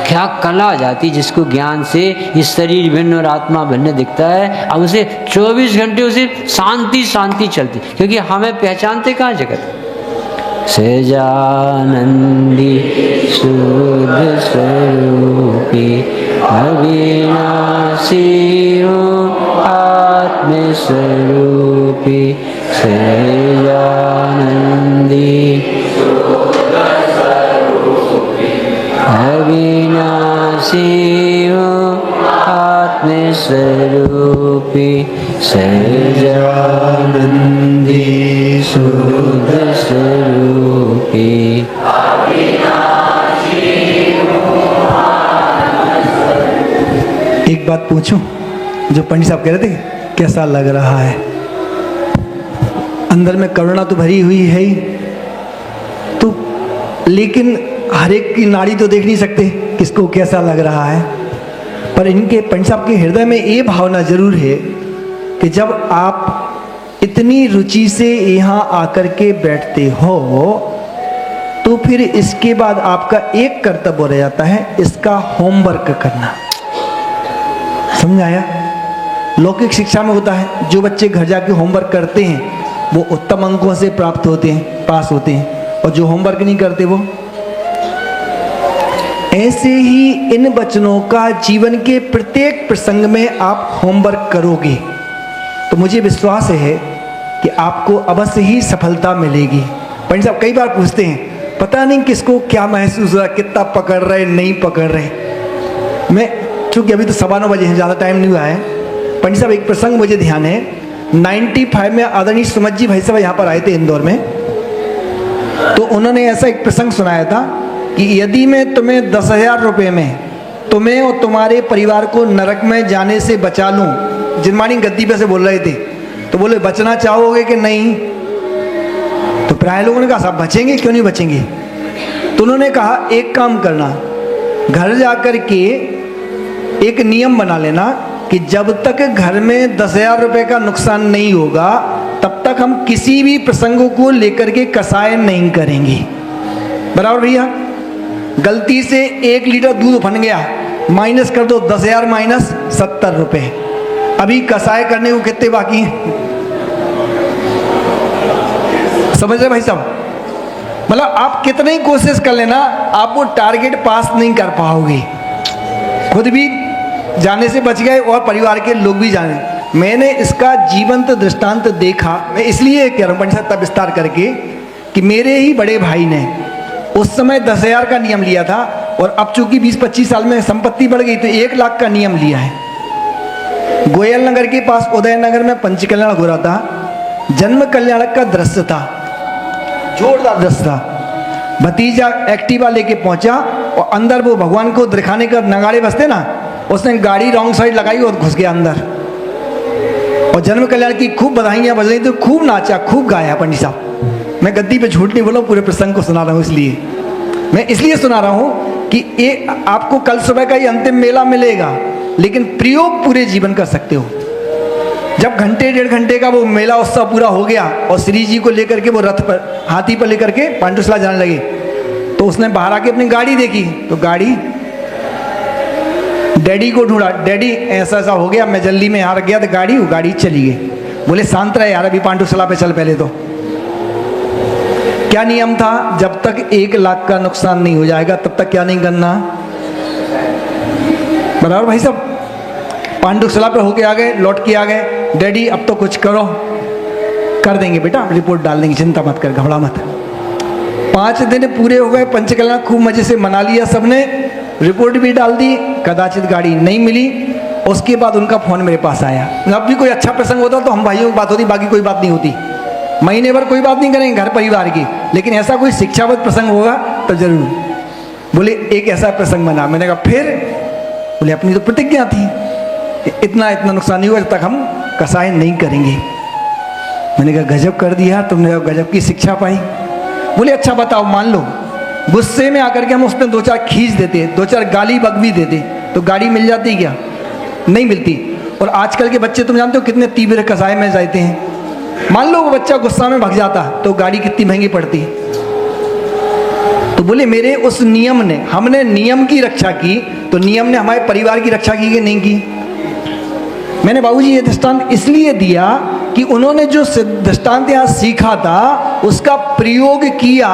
क्या कला आ जाती जिसको ज्ञान से इस शरीर भिन्न और आत्मा भिन्न दिखता है। अब उसे 24 घंटे उसे शांति शांति चलती, क्योंकि हमें पहचानते कहाँ जगत। सहजानंदी शुद्ध स्वरूपी अविनाशी आत्म स्वरूपी, सहजानंदी अविनाशी आत्म स्वरूपी, सहजानंदी शुद्ध स्वरूपी। एक बात पूछूं, जो पंडित साहब कह रहे थे कैसा लग रहा है? अंदर में करुणा तो भरी हुई है ही, तो लेकिन हर एक की नाड़ी तो देख नहीं सकते किसको कैसा लग रहा है। पर इनके पंडित साहब के हृदय में ये भावना जरूर है कि जब आप इतनी रुचि से यहाँ आकर के बैठते हो तो फिर इसके बाद आपका एक कर्तव्य रह जाता है, इसका होमवर्क करना। समझ आया? लौकिक शिक्षा में होता है, जो बच्चे घर जाके होमवर्क करते हैं वो उत्तम अंकों से प्राप्त होते हैं, पास होते हैं, और जो होमवर्क नहीं करते वो। ऐसे ही इन वचनों का जीवन के प्रत्येक प्रसंग में आप होमवर्क करोगे तो मुझे विश्वास है कि आपको अवश्य ही सफलता मिलेगी। पंडित साहब कई बार पूछते हैं, पता नहीं किसको क्या महसूस हो रहा, कितना पकड़ रहे नहीं पकड़ रहे। मैं चूँकि अभी तो 9:15 बजे हैं, ज़्यादा टाइम नहीं हुआ है। पंडित साहब एक प्रसंग मुझे ध्यान है, 95 में आदरणीय सुमत जी भाई साहब यहाँ पर आए थे इंदौर में, तो उन्होंने ऐसा एक प्रसंग सुनाया था कि यदि मैं तुम्हें 10,000 रुपये में तुम्हें और तुम्हारे परिवार को नरक में जाने से बचा लूँ, जिनमानी गद्दी पे से बोल रहे थे, तो बोले बचना चाहोगे कि नहीं? तो प्राय लोगों ने कहा साहब बचेंगे, क्यों नहीं बचेंगे? तो उन्होंने कहा एक काम करना, घर जाकर के एक नियम बना लेना कि जब तक घर में 10,000 रुपये का नुकसान नहीं होगा तब तक हम किसी भी प्रसंगों को लेकर के कसाय नहीं करेंगे। बराबर भैया? गलती से 1 लीटर दूध उफन गया, माइनस कर दो 10,000 माइनस 70 रुपये। अभी कसाय करने को कितने बाकी हैं? समझ रहे भाई साहब? मतलब आप कितनी ही कोशिश कर लेना, आप वो टारगेट पास नहीं कर पाओगे। खुद भी जाने से बच गए और परिवार के लोग भी जाने। मैंने इसका जीवंत दृष्टांत देखा। मैं इसलिए कह रहा हूँ पंडित साहब विस्तार करके कि मेरे ही बड़े भाई ने उस समय 10,000 का नियम लिया था और अब चूंकि 20-25 साल में संपत्ति बढ़ गई तो 1 लाख का नियम लिया है। गोयल नगर के पास उदय नगर में पंचकल्याण हो रहा था। जन्म कल्याणक का दृश्य था, जोरदार दृश्य था। भतीजा एक्टिवा लेके पहुंचा और अंदर वो भगवान को दिखाने का नगाड़े बजते ना, उसने गाड़ी रॉन्ग साइड लगाई और घुस गया अंदर। और जन्म कल्याण की खूब बधाइयां बज रही तो खूब नाचा, खूब गाया पंडित साहब। मैं गद्दी पे झूठ नहीं बोला, पूरे प्रसंग को सुना रहा हूँ। इसलिए मैं इसलिए सुना रहा हूँ कि ये आपको कल सुबह का ही अंतिम मेला मिलेगा, लेकिन प्रयोग पूरे जीवन कर सकते हो। जब घंटे 1.5 घंटे का वो मेला उत्सव पूरा हो गया और श्री जी को लेकर के वो रथ पर, हाथी पर लेकर के पांडुशाला जाने लगे, तो उसने बाहर आके अपनी गाड़ी देखी तो गाड़ी, डैडी को ढूंढा, डैडी ऐसा ऐसा हो गया, मैं जल्दी में यहाँ रख गया तो गाड़ी चली गई। बोले शांत रहे यार, अभी पांडुशाला पे चल पहले। तो क्या नियम था? जब तक 1 लाख का नुकसान नहीं हो जाएगा तब तक क्या नहीं करना। बराबर भाई साहब? पांडुशाला पे होके आ गए, लौट के आ गए, डैडी अब तो कुछ करो। कर देंगे बेटा, रिपोर्ट डाल देंगे, चिंता मत कर, घबरा मत। 5 दिन पूरे हो गए, पंचकल्याण खूब मजे से मना लिया सबने, रिपोर्ट भी डाल दी, कदाचित गाड़ी नहीं मिली। उसके बाद उनका फोन मेरे पास आया। अब भी कोई अच्छा प्रसंग होता तो हम भाइयों की बात होती, बाकी कोई बात नहीं होती। महीने भर कोई बात नहीं करेंगे घर परिवार की, लेकिन ऐसा कोई शिक्षावत प्रसंग होगा तो जरूर। बोले एक ऐसा प्रसंग बना। मैंने कहा फिर? बोले अपनी तो प्रतिज्ञा थी, इतना नुकसान नहीं हुआ जब तक हम कसाय नहीं करेंगे। मैंने कहा गजब कर दिया तुमने, गजब की शिक्षा पाई। बोले अच्छा बताओ, मान लो गुस्से में आकर के हम उसमें 2-4 खींच देते, 2-4 गाली बकवी देते तो गाड़ी मिल जाती क्या? नहीं मिलती। और आजकल के बच्चे तुम जानते हो कितने तीव्र कसाय में जाते हैं। मान लो वो बच्चा गुस्सा में भग जाता तो गाड़ी कितनी महंगी पड़ती। तो बोले मेरे उस नियम ने, हमने नियम की रक्षा की तो नियम ने हमारे परिवार की रक्षा की कि नहीं की? मैंने बाबूजी ये दृष्टांत इसलिए दिया कि उन्होंने जो दृष्टांत यहाँ सीखा था उसका प्रयोग किया।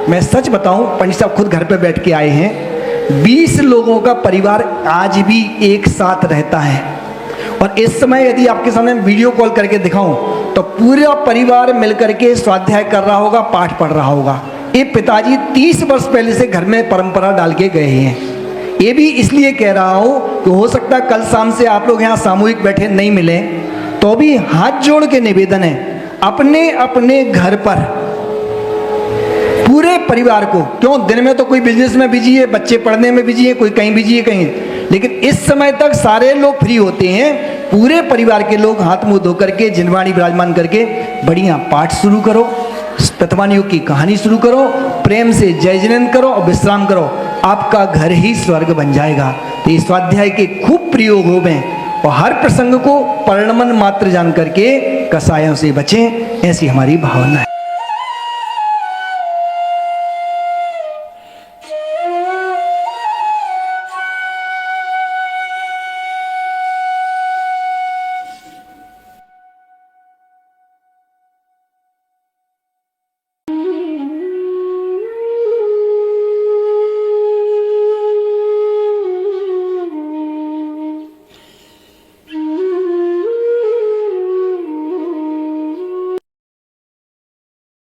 मैं सच बताऊं, पंडित साहब खुद घर पे बैठ के आए हैं, 20 लोगों का परिवार आज भी एक साथ रहता है। और इस समय यदि आपके सामने वीडियो कॉल करके दिखाऊं तो पूरा परिवार मिलकर के स्वाध्याय कर रहा होगा, पाठ पढ़ रहा होगा। ये पिताजी 30 वर्ष पहले से घर में परंपरा डाल के गए हैं। ये भी इसलिए कह रहा हूँ कि हो सकता है कल शाम से आप लोग यहाँ सामूहिक बैठे नहीं मिले, तो भी हाथ जोड़ के निवेदन है अपने अपने घर पर पूरे परिवार को, क्यों दिन में तो कोई बिजनेस में बिजी है, बच्चे पढ़ने में बिजी है, कोई कहीं बिजी है कहीं, लेकिन इस समय तक सारे लोग फ्री होते हैं। पूरे परिवार के लोग हाथ मुंह धो करके जिनवाणी विराजमान करके बढ़िया पाठ शुरू करो, प्रथमान युग की कहानी शुरू करो, प्रेम से जय जिनेंद्र करो और विश्राम करो, आपका घर ही स्वर्ग बन जाएगा। तो इस स्वाध्याय के खूब प्रयोग हो गए और हर प्रसंग को परिणमन मात्र जान करके कसायों से बचें, ऐसी हमारी भावना है।